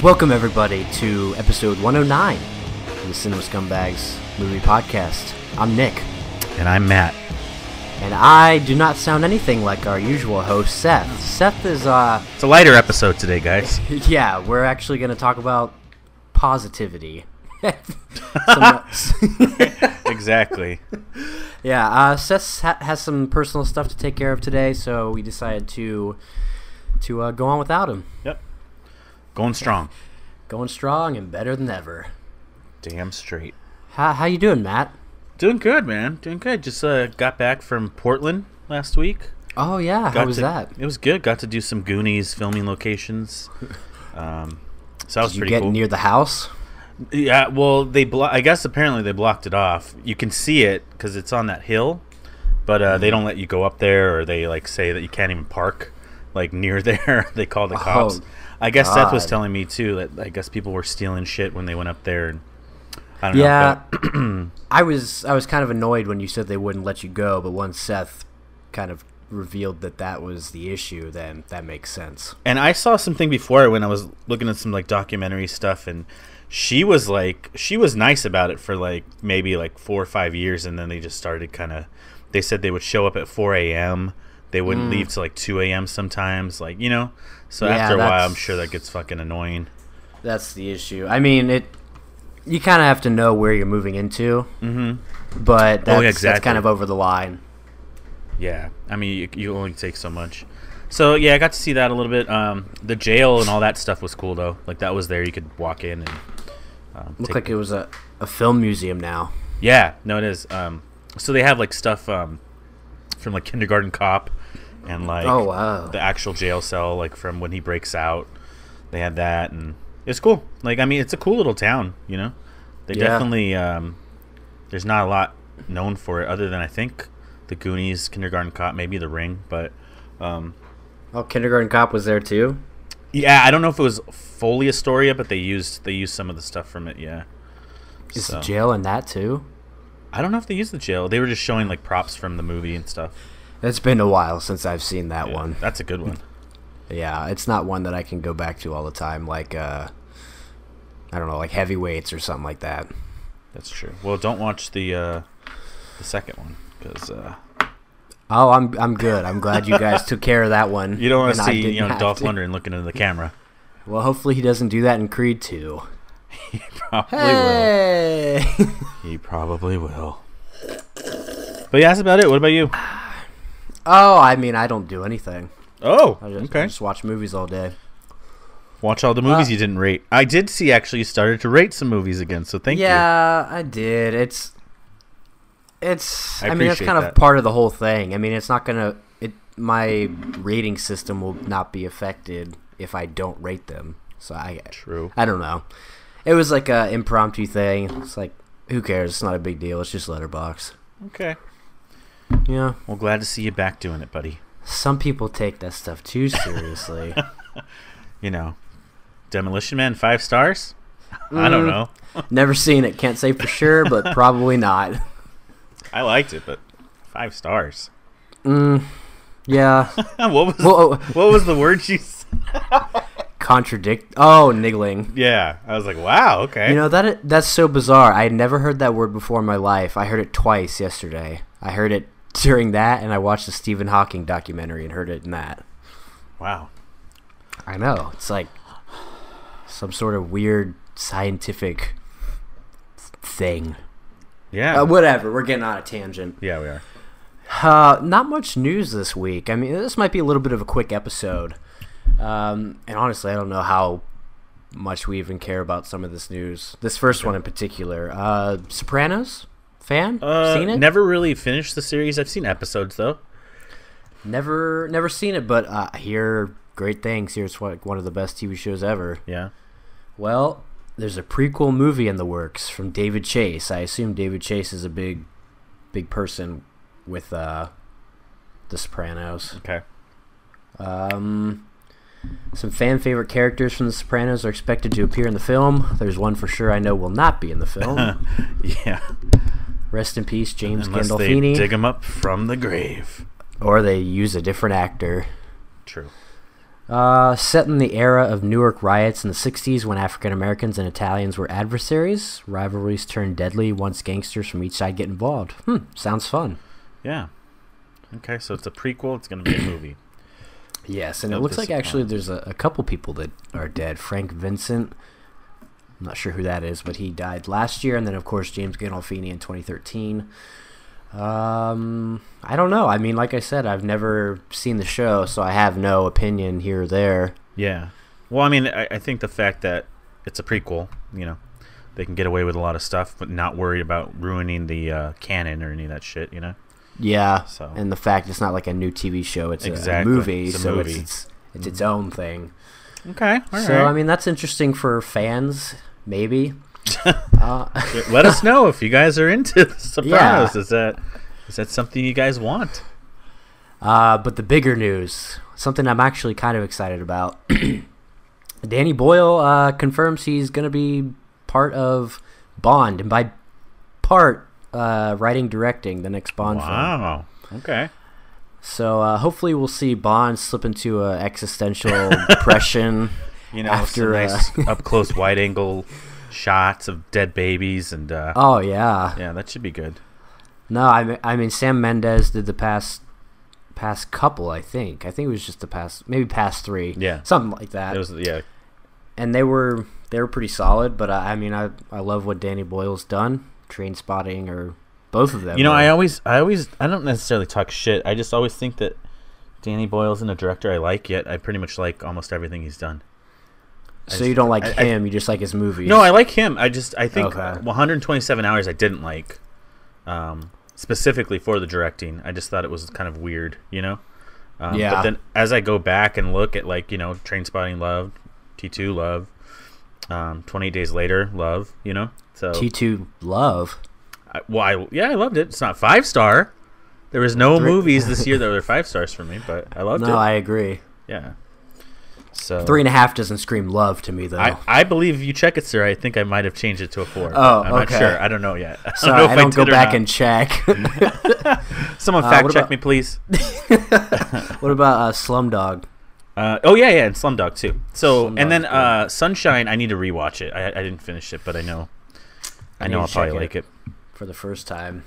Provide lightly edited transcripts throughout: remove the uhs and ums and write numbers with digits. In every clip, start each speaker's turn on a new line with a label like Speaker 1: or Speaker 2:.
Speaker 1: Welcome, everybody, to episode 109 of the Cinema Scumbags movie podcast. I'm Nick.
Speaker 2: And I'm Matt.
Speaker 1: And I do not sound anything like our usual host, Seth. Seth is,
Speaker 2: It's a lighter episode today, guys.
Speaker 1: yeah, we're actually going to talk about positivity.
Speaker 2: Exactly.
Speaker 1: Yeah, Seth has some personal stuff to take care of today, so we decided to go on without him.
Speaker 2: Yep. Going strong.
Speaker 1: Going strong and better than ever.
Speaker 2: Damn straight.
Speaker 1: How you doing, Matt?
Speaker 2: Doing good, man. Doing good. Just got back from Portland last week.
Speaker 1: Oh, yeah. How was that?
Speaker 2: It was good. Got to do some Goonies filming locations. So that was
Speaker 1: Did you
Speaker 2: pretty
Speaker 1: get
Speaker 2: cool.
Speaker 1: near the house?
Speaker 2: Yeah, well, I guess apparently they blocked it off. You can see it because it's on that hill, but they don't let you go up there, or they say that you can't even park near there. They call the cops. I guess Seth was telling me too that I guess people were stealing shit when they went up there, and I don't know.
Speaker 1: Yeah, I was kind of annoyed when you said they wouldn't let you go, but once Seth kind of revealed that was the issue, then that makes sense.
Speaker 2: And I saw something before when I was looking at some documentary stuff, and she was nice about it for maybe 4 or 5 years, and then they just started they said they would show up at 4 a.m. They wouldn't leave till 2 a.m. sometimes, So yeah, after a while, I'm sure that gets fucking annoying. That's
Speaker 1: the issue. I mean, you kind of have to know where you're moving into, but that's kind of over the line.
Speaker 2: Yeah, I mean, you only take so much. So yeah, I got to see that a little bit. The jail and all that stuff was cool though. That was there. You could walk in and
Speaker 1: looked like it was a film museum now.
Speaker 2: Yeah, no, it is. So they have stuff from Kindergarten Cop and
Speaker 1: oh wow,
Speaker 2: the actual jail cell from when he breaks out. They had that, and it's cool. I mean, it's a cool little town. They definitely there's not a lot known for it other than I think the Goonies, Kindergarten Cop, maybe The Ring, but.
Speaker 1: Oh, Kindergarten Cop was there too?
Speaker 2: Yeah, I don't know if it was fully Astoria, but they used some of the stuff from it, yeah.
Speaker 1: Is the jail in that too?
Speaker 2: I don't know if they used the jail. They were just showing props from the movie and stuff.
Speaker 1: It's been a while since I've seen that one.
Speaker 2: That's a good one.
Speaker 1: Yeah, it's not one that I can go back to all the time, I don't know, Heavyweights or something like that.
Speaker 2: That's true. Well, don't watch the second one, because
Speaker 1: oh, I'm good. I'm glad you guys took care of that one.
Speaker 2: You don't want to see Dolph Lundgren looking into the camera.
Speaker 1: Well, hopefully he doesn't do that in Creed 2.
Speaker 2: He probably will. He probably will. But yeah, that's about it. What about you?
Speaker 1: Oh, I mean, I don't do anything.
Speaker 2: Oh,
Speaker 1: I just watch movies all day.
Speaker 2: Watch all the movies you didn't rate. I did see actually you started to rate some movies again, so thank you.
Speaker 1: Yeah, I did. I mean, that's kind of part of the whole thing. I mean, it's not gonna. My rating system will not be affected if I don't rate them. So I don't know. It was a impromptu thing. It's who cares? It's not a big deal. It's just Letterboxd.
Speaker 2: Okay.
Speaker 1: Yeah.
Speaker 2: Well, glad to see you back doing it, buddy.
Speaker 1: Some people take that stuff too seriously.
Speaker 2: Demolition Man 5 stars? I don't know.
Speaker 1: Never seen it. Can't say for sure, but probably not.
Speaker 2: I liked it, but 5 stars.
Speaker 1: Yeah.
Speaker 2: What was the word you said?
Speaker 1: Contradict. Oh, niggling.
Speaker 2: Yeah, I was like, wow, okay.
Speaker 1: That's so bizarre. I had never heard that word before in my life. I heard it twice yesterday. I heard it during that, and I watched the Stephen Hawking documentary and heard it in that.
Speaker 2: Wow.
Speaker 1: I know. It's some sort of weird scientific thing.
Speaker 2: Yeah.
Speaker 1: Whatever. We're getting on a tangent.
Speaker 2: Yeah, we are.
Speaker 1: Not much news this week. I mean, this might be a little bit of a quick episode. And honestly, I don't know how much we even care about some of this news. This first one in particular. Sopranos? Fan? Seen it?
Speaker 2: Never really finished the series. I've seen episodes, though.
Speaker 1: Never seen it, but I hear great things. Here it's one of the best TV shows ever.
Speaker 2: Yeah.
Speaker 1: Well, there's a prequel movie in the works from David Chase. I assume David Chase is a big person with The Sopranos.
Speaker 2: Okay.
Speaker 1: Some fan favorite characters from The Sopranos are expected to appear in the film. There's one for sure I know will not be in the film.
Speaker 2: Yeah.
Speaker 1: Rest in peace, James
Speaker 2: Unless
Speaker 1: Gandolfini.
Speaker 2: they dig him up from the grave.
Speaker 1: Or they use a different actor.
Speaker 2: True.
Speaker 1: Set in the era of Newark riots in the 60s when African Americans and Italians were adversaries, rivalries turned deadly once gangsters from each side get involved. Sounds fun.
Speaker 2: Yeah. Okay, so it's a prequel. It's going to be a movie.
Speaker 1: Yes, and it looks like actually there's a couple people that are dead. Frank Vincent, I'm not sure who that is, but he died last year. And then, of course, James Gandolfini in 2013. I don't know. I mean, like I said, I've never seen the show, so I have no opinion here or there.
Speaker 2: Yeah. Well, I mean, I think the fact that it's a prequel, you know, they can get away with a lot of stuff, but not worried about ruining the canon or any of that shit, you know?
Speaker 1: Yeah, so. And the fact it's not like a new TV show, it's a movie, so it's its own thing.
Speaker 2: Okay, all
Speaker 1: so,
Speaker 2: right.
Speaker 1: I mean, that's interesting for fans, maybe.
Speaker 2: Let us know if you guys are into The Sopranos. Yeah. Is that something you guys want?
Speaker 1: But the bigger news, something I'm actually kind of excited about. Danny Boyle confirms he's going to be part of Bond, and by part, writing, directing the next Bond film.
Speaker 2: Wow. Okay.
Speaker 1: So hopefully we'll see Bond slip into an existential depression.
Speaker 2: You know, after nice up close wide angle shots of dead babies and.
Speaker 1: Oh yeah.
Speaker 2: Yeah, that should be good.
Speaker 1: No, I mean Sam Mendes did the past couple. I think it was just the past 3.
Speaker 2: Yeah.
Speaker 1: Something like that.
Speaker 2: It was
Speaker 1: And they were pretty solid, but I mean I love what Danny Boyle's done. Trainspotting or both of them.
Speaker 2: You know, I don't necessarily talk shit. I just always think that Danny Boyle isn't a director I like, yet I pretty much like almost everything he's done.
Speaker 1: So you don't like him, you just like his movies?
Speaker 2: No, I like him. I think 127 Hours I didn't like, specifically for the directing. I just thought it was kind of weird, you know?
Speaker 1: Yeah.
Speaker 2: But then as I go back and look at, like, you know, Trainspotting, love, T2, love, 28 Days Later, love, you know? So
Speaker 1: T2 love.
Speaker 2: I loved it. It's not 5-star. There was no movies this year that were 5 stars for me, but I loved it.
Speaker 1: No, I agree.
Speaker 2: Yeah. So
Speaker 1: 3.5 doesn't scream love to me, though.
Speaker 2: I believe you check it, sir. I think I might have changed it to a 4.
Speaker 1: Oh,
Speaker 2: I'm not sure. I don't know yet.
Speaker 1: Sorry, I don't go back and check.
Speaker 2: Someone fact check me, please.
Speaker 1: What about Slumdog?
Speaker 2: And Slumdog too. So Slumdog, and then Sunshine, I need to rewatch it. I didn't finish it, but I know I'll probably like it
Speaker 1: for the first time.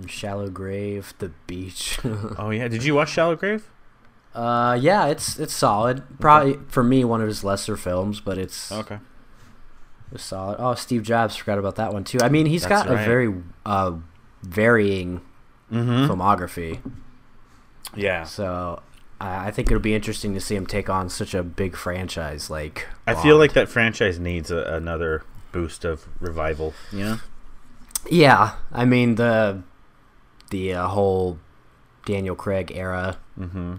Speaker 1: Shallow Grave, The Beach.
Speaker 2: Oh yeah, did you watch Shallow Grave?
Speaker 1: Yeah, it's solid. Probably for me one of his lesser films, but it's
Speaker 2: okay.
Speaker 1: It's solid. Oh, Steve Jobs, forgot about that one too. I mean, he's got a very varying filmography.
Speaker 2: Yeah.
Speaker 1: So I think it'll be interesting to see him take on such a big franchise like Bond.
Speaker 2: I feel like that franchise needs another boost of revival, you know?
Speaker 1: Yeah, I mean the whole Daniel Craig era.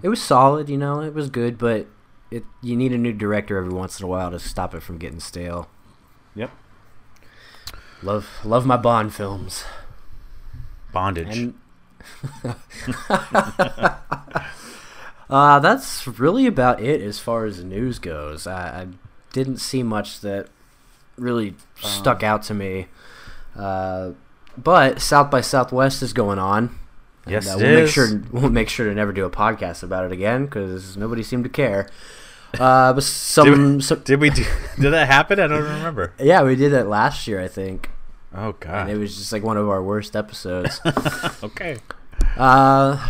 Speaker 1: It was solid, you know, it was good, but you need a new director every once in a while to stop it from getting stale.
Speaker 2: Yep.
Speaker 1: Love my Bond films.
Speaker 2: Bondage.
Speaker 1: That's really about it as far as the news goes. I didn't see much that really stuck out to me. But South by Southwest is going on.
Speaker 2: Yes,
Speaker 1: and,
Speaker 2: it is.
Speaker 1: We'll make sure to never do a podcast about it again because nobody seemed to care. But did
Speaker 2: that happen? I don't remember.
Speaker 1: Yeah, we did that last year, I think.
Speaker 2: Oh God!
Speaker 1: And it was just like one of our worst episodes.
Speaker 2: Okay.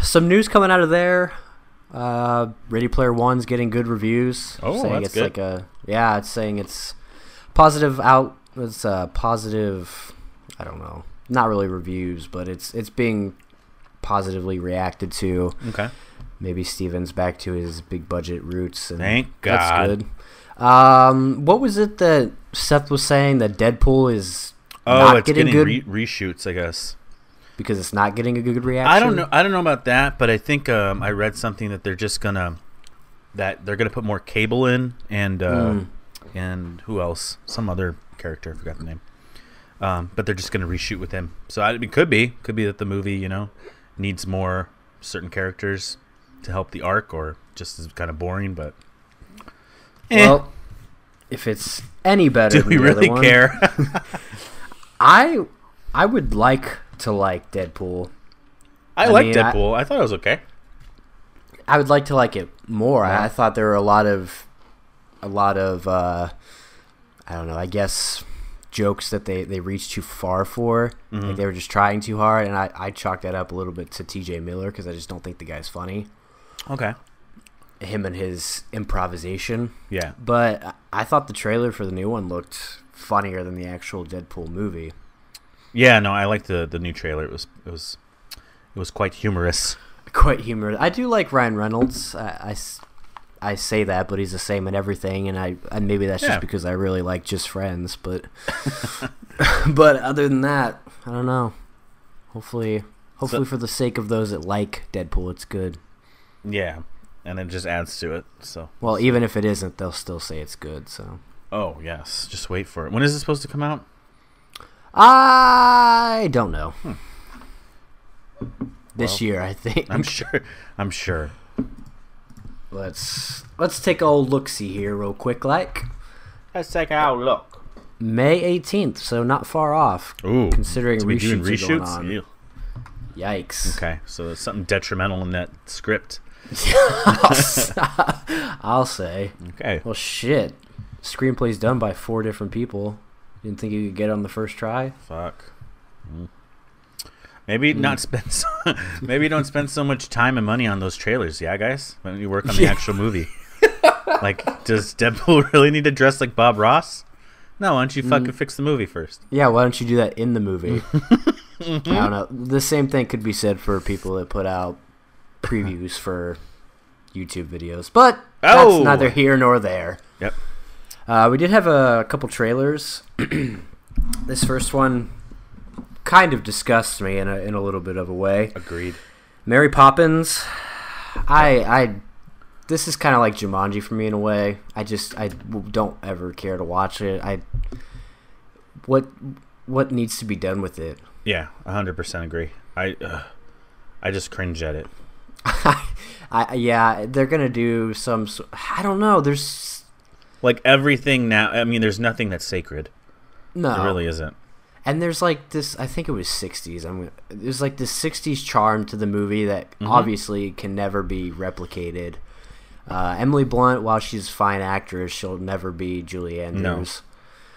Speaker 1: Some news coming out of there. Ready Player One's getting good reviews.
Speaker 2: Oh,
Speaker 1: saying
Speaker 2: that's
Speaker 1: it's
Speaker 2: good.
Speaker 1: It's saying it's positive out. It's positive. I don't know. Not really reviews, but it's being positively reacted to.
Speaker 2: Okay.
Speaker 1: Maybe Steven's back to his big budget roots. And
Speaker 2: thank God.
Speaker 1: That's good. What was it that Seth was saying that Deadpool is not getting good
Speaker 2: reshoots? I guess
Speaker 1: because it's not getting a good reaction.
Speaker 2: I don't know about that, but I think I read something that they're gonna put more Cable in and who else? Some other character, I forgot the name. But they're just gonna reshoot with him. So it could be that the movie, you know, needs more certain characters to help the arc, or just is kind of boring. But
Speaker 1: well, if it's any better,
Speaker 2: do we really care?
Speaker 1: I would like to like Deadpool.
Speaker 2: I like Deadpool. I thought it was okay.
Speaker 1: I would like to like it more. I thought there were a lot of I don't know, I guess jokes that they reached too far for.
Speaker 2: Mm-hmm.
Speaker 1: Like they were just trying too hard, and I chalked that up a little bit to TJ Miller because I just don't think the guy's funny.
Speaker 2: Okay.
Speaker 1: Him and his improvisation.
Speaker 2: Yeah.
Speaker 1: But I thought the trailer for the new one looked funnier than the actual Deadpool movie.
Speaker 2: Yeah, no, I liked the new trailer. It was quite humorous.
Speaker 1: Quite humorous. I do like Ryan Reynolds. I say that, but he's the same in everything, and maybe that's just because I really like Just Friends, but but other than that, I don't know. Hopefully for the sake of those that like Deadpool, it's good.
Speaker 2: Yeah, and it just adds to it. So
Speaker 1: well, even if it isn't, they'll still say it's good. So
Speaker 2: oh yes, just wait for it. When is it supposed to come out?
Speaker 1: I don't know. This year, I think.
Speaker 2: I'm sure.
Speaker 1: Let's take a old look-see here real quick, like.
Speaker 2: Let's take a look.
Speaker 1: May 18th, so not far off.
Speaker 2: Ooh,
Speaker 1: considering reshoots are going on.
Speaker 2: Ew.
Speaker 1: Yikes.
Speaker 2: Okay, so there's something detrimental in that script.
Speaker 1: I'll say.
Speaker 2: Okay.
Speaker 1: Well, shit. Screenplay's done by 4 different people. Didn't think you could get it on the first try?
Speaker 2: Fuck. Maybe not spend. Maybe don't spend so much time and money on those trailers. Yeah, guys. Why don't you work on the actual movie? Like, does Deadpool really need to dress like Bob Ross? No, why don't you fucking fix the movie first?
Speaker 1: Yeah, why don't you do that in the movie? I don't know. The same thing could be said for people that put out previews for YouTube videos, but that's neither here nor there.
Speaker 2: Yep.
Speaker 1: We did have a couple trailers. This first one kind of disgusts me in a little bit of a way.
Speaker 2: Agreed. Mary
Speaker 1: Poppins. This is kind of like Jumanji for me in a way. I don't ever care to watch it. What needs to be done with it?
Speaker 2: Yeah, 100% agree. I just cringe at it.
Speaker 1: Yeah, they're gonna do some. I don't know. There's
Speaker 2: like everything now. I mean, there's nothing that's sacred.
Speaker 1: No,
Speaker 2: there really isn't.
Speaker 1: And there's like this. I think it was 60s. There's like this 60s charm to the movie that obviously can never be replicated. Emily Blunt, while she's a fine actress, she'll never be Julie Andrews.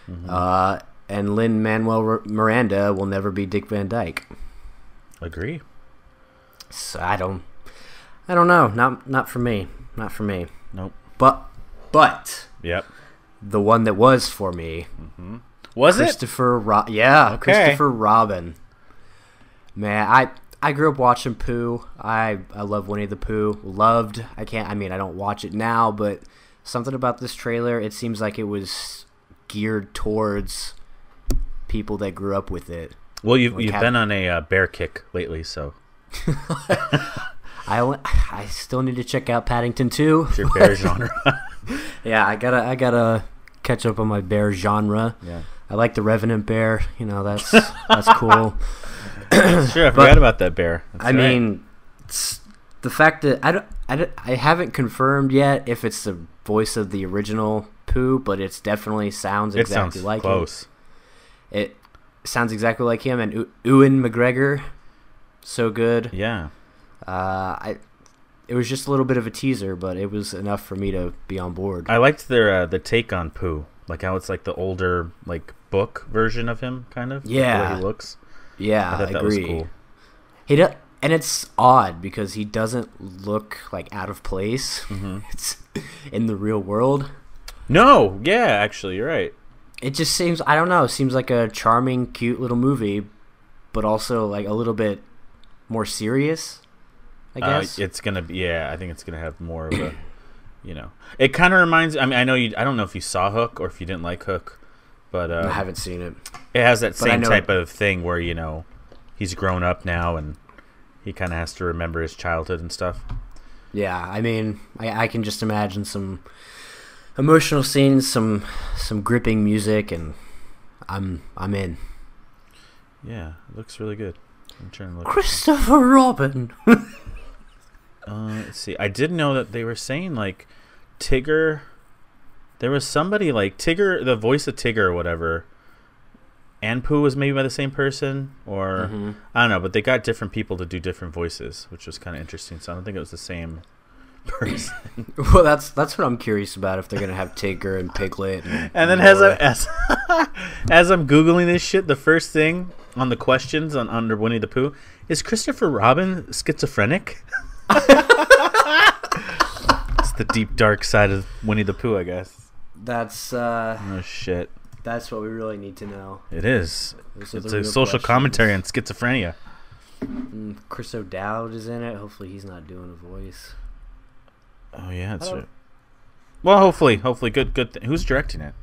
Speaker 1: No. And Lin-Manuel Miranda will never be Dick Van Dyke.
Speaker 2: Agree.
Speaker 1: So I don't know. Not for me. Not for me.
Speaker 2: Nope.
Speaker 1: But.
Speaker 2: Yep.
Speaker 1: The one that was for me.
Speaker 2: Mm-hmm. Was
Speaker 1: Christopher okay. Christopher Robin. Man, I grew up watching Pooh. I love Winnie the Pooh. I don't watch it now, but something about this trailer, it seems like it was geared towards people that grew up with it.
Speaker 2: Well, you've been on a bear kick lately, so.
Speaker 1: I still need to check out Paddington 2.
Speaker 2: It's your bear genre.
Speaker 1: Yeah, I gotta catch up on my bear genre.
Speaker 2: Yeah.
Speaker 1: I like the Revenant bear. You know, that's cool.
Speaker 2: Sure, I forgot about that bear.
Speaker 1: That's mean, it's the fact that I haven't confirmed yet if it's the voice of the original Pooh, but it definitely sounds exactly like
Speaker 2: close.
Speaker 1: Him. It sounds exactly like him, and Ewan McGregor, so good.
Speaker 2: Yeah.
Speaker 1: It was just a little bit of a teaser, but it was enough for me to be on board.
Speaker 2: I liked their the take on Pooh, like how it's like the older like book version of him, kind of.
Speaker 1: Yeah.
Speaker 2: The way he looks.
Speaker 1: Yeah,
Speaker 2: I thought that was cool.
Speaker 1: And it's odd because he doesn't look like out of place. It's in the real world.
Speaker 2: No, yeah, actually, you're right.
Speaker 1: It just seems, I don't know, seems like a charming, cute little movie, but also like a little bit more serious, I guess.
Speaker 2: It's gonna be, yeah, I think it's gonna have more of a, it kind of reminds. I mean, I don't know if you saw Hook or if you didn't like Hook, but I
Speaker 1: haven't seen it.
Speaker 2: It has that same type of thing where he's grown up now and he kind of has to remember his childhood and stuff.
Speaker 1: Yeah, I mean, I can just imagine some emotional scenes, some gripping music, and I'm in.
Speaker 2: Yeah, it looks really good. I'm trying to look.
Speaker 1: Christopher Robin.
Speaker 2: Let's see. I did know that they were saying like Tigger. There was somebody like Tigger, the voice of Tigger or whatever, and Pooh was maybe by the same person, or I don't know, but they got different people to do different voices, which was kind of interesting. So I don't think it was the same person.
Speaker 1: Well, that's what I'm curious about. If they're gonna have Tigger and Piglet,
Speaker 2: and then as I'm googling this shit, the first thing on the questions under Winnie the Pooh is Christopher Robin schizophrenic. It's the deep dark side of Winnie the Pooh, I guess.
Speaker 1: That's
Speaker 2: oh shit.
Speaker 1: That's what we really need to know.
Speaker 2: It is. It's a social commentary on schizophrenia.
Speaker 1: Chris O'Dowd is in it. Hopefully he's not doing a voice.
Speaker 2: Oh yeah, that's right. Well, hopefully, good. Who's directing it?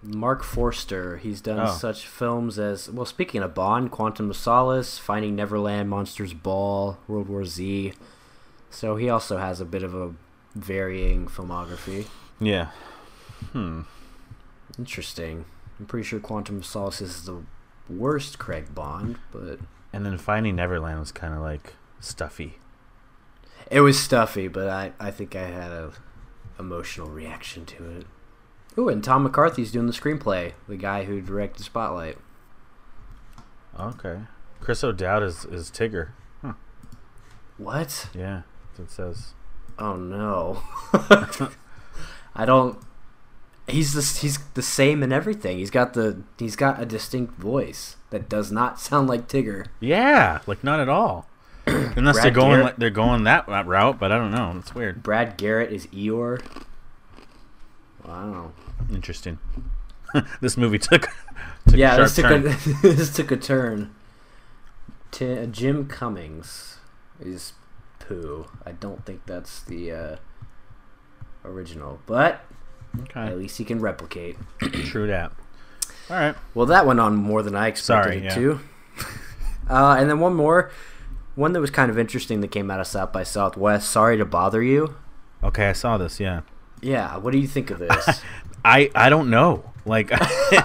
Speaker 1: Mark Forster. He's done such films as, well, speaking of Bond, Quantum of Solace, Finding Neverland, Monsters Ball, World War Z. So he also has a bit of a varying filmography.
Speaker 2: Yeah.
Speaker 1: Interesting. I'm pretty sure Quantum of Solace is the worst Craig Bond, but...
Speaker 2: And then Finding Neverland was kind of like stuffy.
Speaker 1: It was stuffy, but I think I had a emotional reaction to it. Ooh, and Tom McCarthy's doing the screenplay, the guy who directed Spotlight.
Speaker 2: Okay. Chris O'Dowd is Tigger. Huh.
Speaker 1: What?
Speaker 2: Yeah, that's what it says.
Speaker 1: Oh no. I don't... He's the same in everything. He's got a distinct voice that does not sound like Tigger.
Speaker 2: Yeah, like not at all. Unless they're going that route, but I don't know. It's weird.
Speaker 1: Brad Garrett is Eeyore. Wow.
Speaker 2: Interesting. This movie took a sharp turn.
Speaker 1: This took a turn. Jim Cummings is Pooh. I don't think that's the original, but at least he can replicate.
Speaker 2: True that. All right.
Speaker 1: Well, that went on more than I expected it to. And then one that was kind of interesting that came out of South by Southwest. Sorry to Bother You.
Speaker 2: Okay, I saw this. Yeah.
Speaker 1: Yeah. What do you think of this?
Speaker 2: I don't know. Like,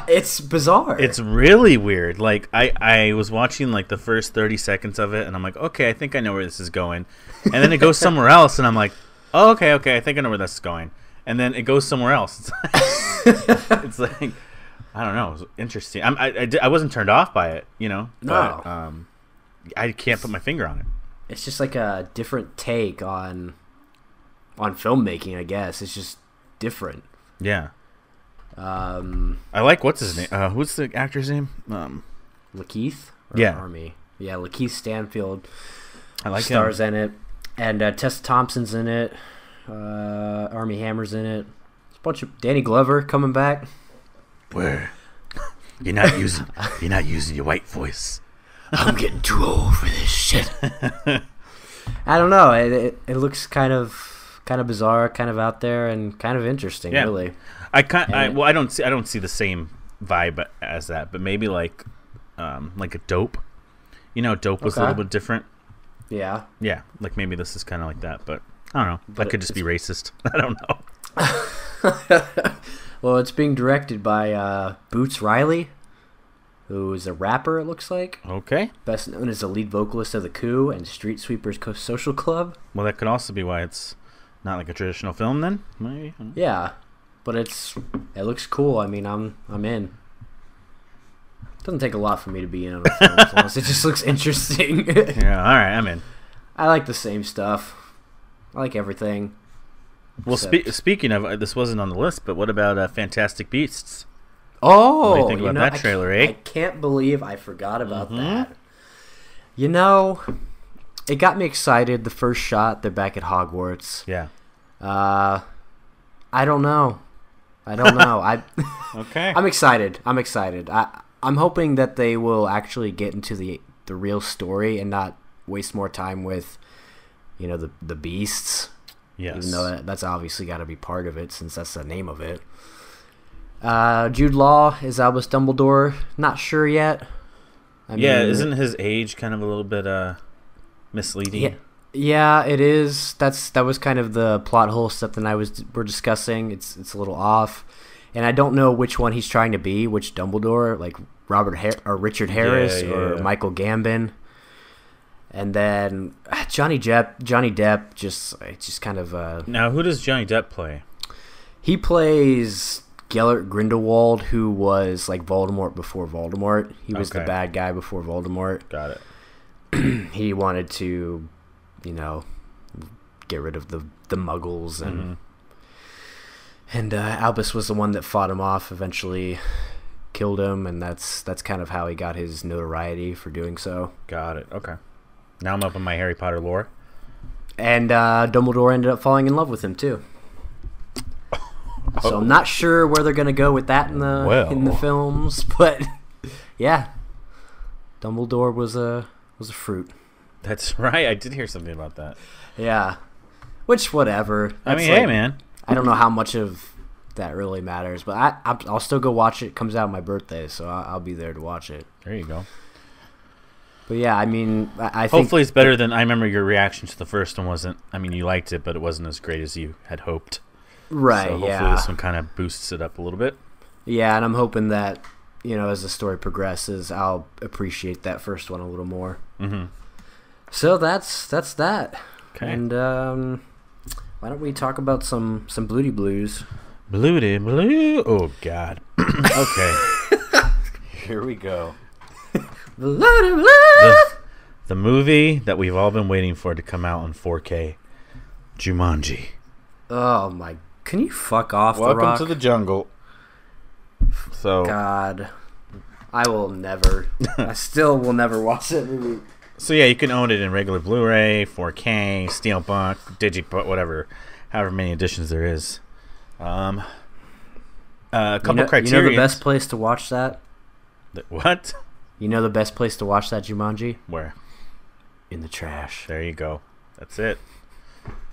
Speaker 1: it's bizarre.
Speaker 2: It's really weird. Like, I was watching like the first 30 seconds of it, and I'm like, okay, I think I know where this is going. And then it goes somewhere else, and I'm like, oh, okay, I think I know where this is going. And then it goes somewhere else. It's like, I don't know. It was interesting. I wasn't turned off by it, you know.
Speaker 1: No.
Speaker 2: But, I can't put my finger on it.
Speaker 1: It's just like a different take on filmmaking, I guess. It's just different.
Speaker 2: Yeah. I like, what's his name? What's the actor's name?
Speaker 1: Lakeith?
Speaker 2: Yeah.
Speaker 1: Army. Yeah, Lakeith Stanfield.
Speaker 2: I like
Speaker 1: stars
Speaker 2: him.
Speaker 1: in it. And Tessa Thompson's in it. Army Hammer's in it. There's a bunch of Danny Glover coming back.
Speaker 2: Where? You're not using your white voice.
Speaker 1: I'm getting too old for this shit. I don't know. It looks kind of bizarre, kind of out there, and kind of interesting. Yeah. Really.
Speaker 2: I don't see the same vibe as that, but maybe like a Dope. You know, Dope was a little bit different.
Speaker 1: Yeah.
Speaker 2: Yeah, like maybe this is kind of like that, but I don't know. That could just be racist. I don't know.
Speaker 1: Well, it's being directed by Boots Riley, who is a rapper, it looks like.
Speaker 2: Okay.
Speaker 1: Best known as the lead vocalist of The Coup and Street Sweepers Social Club.
Speaker 2: Well, that could also be why it's not like a traditional film then, maybe.
Speaker 1: Yeah, but it looks cool. I mean, I'm in. Doesn't take a lot for me to be in on a film, as long as it just looks interesting.
Speaker 2: Yeah, all right, I'm in.
Speaker 1: I like the same stuff. I like everything.
Speaker 2: Well, speaking of, this wasn't on the list, but what about Fantastic Beasts?
Speaker 1: Oh,
Speaker 2: what do you think about that trailer, eh?
Speaker 1: I can't believe I forgot about that. You know, it got me excited. The first shot, they're back at Hogwarts.
Speaker 2: Yeah.
Speaker 1: I don't know.
Speaker 2: Okay.
Speaker 1: I'm excited. I'm hoping that they will actually get into the real story and not waste more time with, you know, the beasts.
Speaker 2: Yes.
Speaker 1: Even though that's obviously got to be part of it, since that's the name of it. Jude Law is Albus Dumbledore. Not sure yet. I mean,
Speaker 2: isn't his age kind of a little bit misleading?
Speaker 1: Yeah, it is. That was kind of the plot hole stuff that we're discussing. It's a little off, and I don't know which one he's trying to be, which Dumbledore, like Richard Harris or Michael Gambon. And then Johnny Depp just kind of...
Speaker 2: Now, who does Johnny Depp play?
Speaker 1: He plays Gellert Grindelwald, who was like Voldemort before Voldemort. He was the bad guy before Voldemort.
Speaker 2: Got it.
Speaker 1: He wanted to, you know, get rid of the Muggles, and Albus was the one that fought him off, eventually killed him, and that's kind of how he got his notoriety for doing so.
Speaker 2: Got it. Okay. Now I'm up on my Harry Potter lore.
Speaker 1: And Dumbledore ended up falling in love with him too. So I'm not sure where they're gonna go with that in the films, but yeah, Dumbledore was a fruit.
Speaker 2: That's right. I did hear something about that.
Speaker 1: Yeah, which whatever.
Speaker 2: I mean, hey man,
Speaker 1: I don't know how much of that really matters, but I'll still go watch it. It comes out on my birthday, so I'll be there to watch it.
Speaker 2: There you go.
Speaker 1: But yeah, I mean, I think
Speaker 2: hopefully it's better than I remember. Your reaction to the first one wasn't. I mean, you liked it, but it wasn't as great as you had hoped.
Speaker 1: Right.
Speaker 2: So hopefully this one kind of boosts it up a little bit.
Speaker 1: Yeah, and I'm hoping that as the story progresses, I'll appreciate that first one a little more.
Speaker 2: Mm-hmm.
Speaker 1: So that's that.
Speaker 2: Okay.
Speaker 1: And why don't we talk about some Bloody Blues?
Speaker 2: Bloody Blue. Oh God. Okay. Here we go.
Speaker 1: Bloody Blue.
Speaker 2: The movie that we've all been waiting for to come out in 4K. Jumanji.
Speaker 1: Oh my! Can you fuck off?
Speaker 2: Welcome
Speaker 1: The Rock?
Speaker 2: to the jungle. So
Speaker 1: God, I will never. I still will never watch that movie.
Speaker 2: So yeah, you can own it in regular Blu-ray, 4K, Steelbook, Digiput, whatever, however many editions there is. A couple criteria.
Speaker 1: You know the best place to watch that?
Speaker 2: What?
Speaker 1: You know the best place to watch that Jumanji?
Speaker 2: Where?
Speaker 1: In the trash.
Speaker 2: There you go. That's it.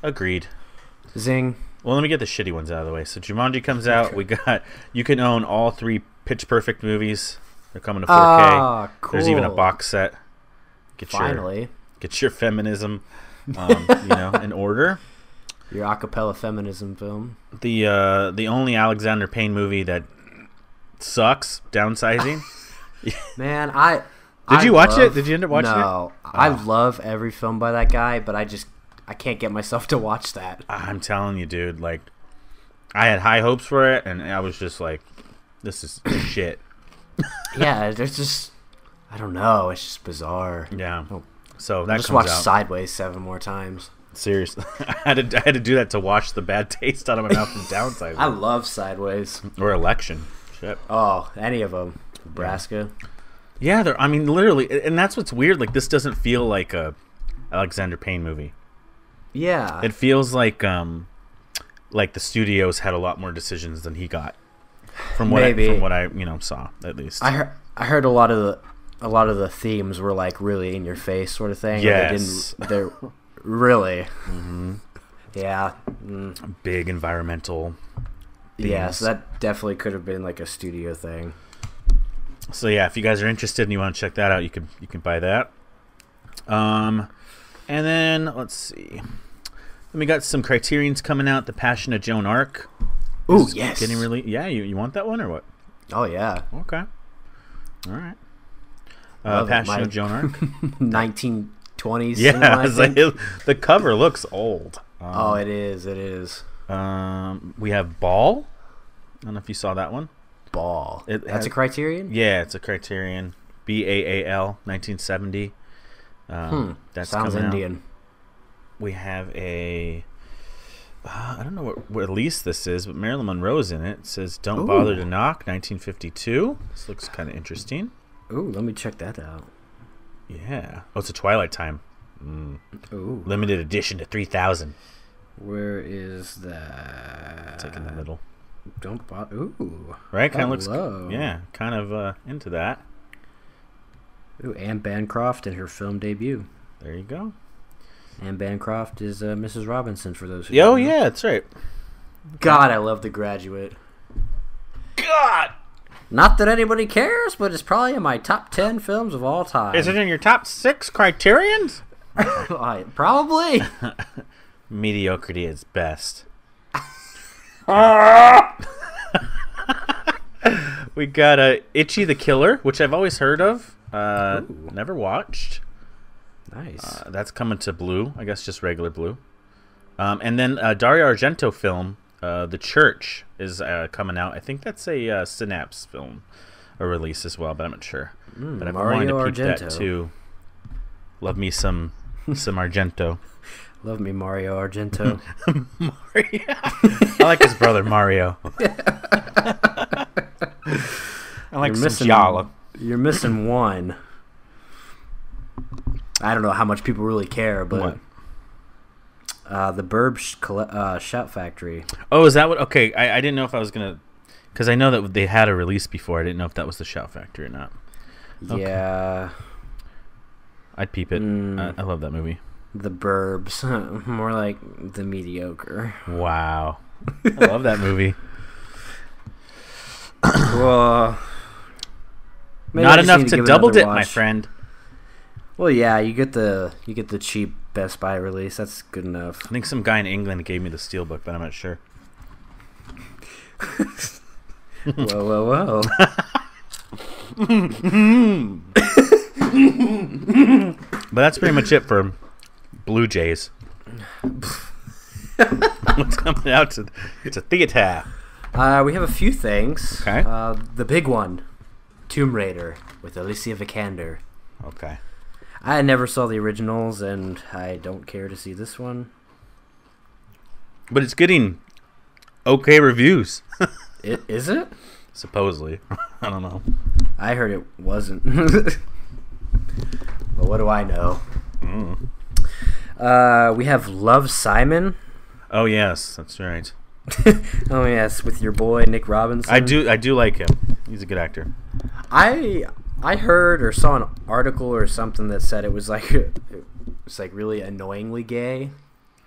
Speaker 2: Agreed.
Speaker 1: Zing.
Speaker 2: Well, let me get the shitty ones out of the way. So Jumanji comes out. You can own all 3 Pitch Perfect movies. They're coming to 4K.
Speaker 1: Ah, cool.
Speaker 2: There's even a box set.
Speaker 1: Finally.
Speaker 2: Get your feminism, in order.
Speaker 1: Your acapella feminism film.
Speaker 2: The only Alexander Payne movie that sucks. Downsizing.
Speaker 1: Man,
Speaker 2: Did you watch it? Did you end up watching it?
Speaker 1: No. I love every film by that guy, but I can't get myself to watch that.
Speaker 2: I'm telling you, dude. Like, I had high hopes for it, and I was just like, this is shit.
Speaker 1: Yeah, there's just, I don't know. It's just bizarre.
Speaker 2: Yeah.
Speaker 1: Oh.
Speaker 2: So that
Speaker 1: just
Speaker 2: comes
Speaker 1: watched
Speaker 2: out.
Speaker 1: Sideways 7 more times.
Speaker 2: Seriously, I had to do that to wash the bad taste out of my mouth from Downsizing.
Speaker 1: I love Sideways.
Speaker 2: Or Election. Shit.
Speaker 1: Oh, any of them. Nebraska.
Speaker 2: Yeah, I mean, literally, and that's what's weird. Like, this doesn't feel like a Alexander Payne movie.
Speaker 1: Yeah.
Speaker 2: It feels like the studios had a lot more decisions than he got. From what I saw, at least.
Speaker 1: I heard a lot of the themes were like really in your face sort of thing.
Speaker 2: Yes.
Speaker 1: They're really.
Speaker 2: Mm-hmm.
Speaker 1: Yeah.
Speaker 2: Big environmental themes.
Speaker 1: Yeah, so that definitely could have been like a studio thing.
Speaker 2: So yeah, if you guys are interested and you want to check that out, you can buy that. And then let's see. Then we got some Criterion's coming out. The Passion of Joan Arc.
Speaker 1: Ooh, yes.
Speaker 2: Getting really. Yeah, you want that one or what?
Speaker 1: Oh yeah.
Speaker 2: Okay. All right. Passion of Joan Arc.
Speaker 1: 1920s.
Speaker 2: Yeah, I was like, the cover looks old.
Speaker 1: It is. It is.
Speaker 2: We have Ball. I don't know if you saw that one.
Speaker 1: Ball. That's a Criterion?
Speaker 2: Yeah, it's a Criterion. BAAL, 1970. That's
Speaker 1: sounds Indian.
Speaker 2: Out. We have I don't know what release this is, but Marilyn Monroe's in it. It says Don't Bother to Knock, 1952. This looks kind of interesting.
Speaker 1: Ooh, let me check that out.
Speaker 2: Yeah. Oh, it's a Twilight Time.
Speaker 1: Ooh.
Speaker 2: Limited edition to 3,000.
Speaker 1: Where is that?
Speaker 2: It's like in the middle.
Speaker 1: Don't bother. Ooh.
Speaker 2: Right? Kind of looks. Yeah, kind of into that.
Speaker 1: Ooh, Anne Bancroft in her film debut.
Speaker 2: There you go.
Speaker 1: Anne Bancroft is Mrs. Robinson for those who
Speaker 2: Oh,
Speaker 1: don't know.
Speaker 2: yeah, that's right.
Speaker 1: God, I love The Graduate.
Speaker 2: God!
Speaker 1: Not that anybody cares, but it's probably in my top 10 films of all time.
Speaker 2: Is it in your top 6 Criterions?
Speaker 1: Probably.
Speaker 2: Mediocrity is best. We got Itchy the Killer, which I've always heard of. Never watched.
Speaker 1: Nice.
Speaker 2: That's coming to Blue. I guess just regular Blue. And then Dario Argento film, The Church, is coming out. I think that's a Synapse film, a release as well, but I'm not sure. But I've wanted to peep that too. Love me some Some Argento.
Speaker 1: Love me, Mario Argento.
Speaker 2: Mario. I like his brother Mario. I like some Giallo.
Speaker 1: You're missing one. I don't know how much people really care, but the Burb Shout Factory.
Speaker 2: Oh, is that what? Okay, I didn't know if I was gonna, because I know that they had a release before. I didn't know if that was the Shout Factory or not. Okay.
Speaker 1: Yeah,
Speaker 2: I'd peep it. I love that movie.
Speaker 1: The Burbs, more like The Mediocre.
Speaker 2: Wow, I love that movie.
Speaker 1: Well,
Speaker 2: not enough to double dip, my friend.
Speaker 1: Well, yeah, you get the cheap Best Buy release. That's good enough.
Speaker 2: I think some guy in England gave me the Steelbook, but I'm not sure.
Speaker 1: Whoa.
Speaker 2: But that's pretty much it for Blue Jays. What's coming out to theater?
Speaker 1: We have a few things.
Speaker 2: Okay.
Speaker 1: The big one, Tomb Raider with Alicia Vikander.
Speaker 2: Okay.
Speaker 1: I never saw the originals, and I don't care to see this one.
Speaker 2: But it's getting okay reviews.
Speaker 1: Is it?
Speaker 2: Supposedly. I don't know.
Speaker 1: I heard it wasn't. But what do I know? We have Love, Simon.
Speaker 2: Oh, yes. That's right.
Speaker 1: Oh, yes, with your boy, Nick Robinson.
Speaker 2: I do like him. He's a good actor.
Speaker 1: I heard or saw an article or something that said it was like really annoyingly gay,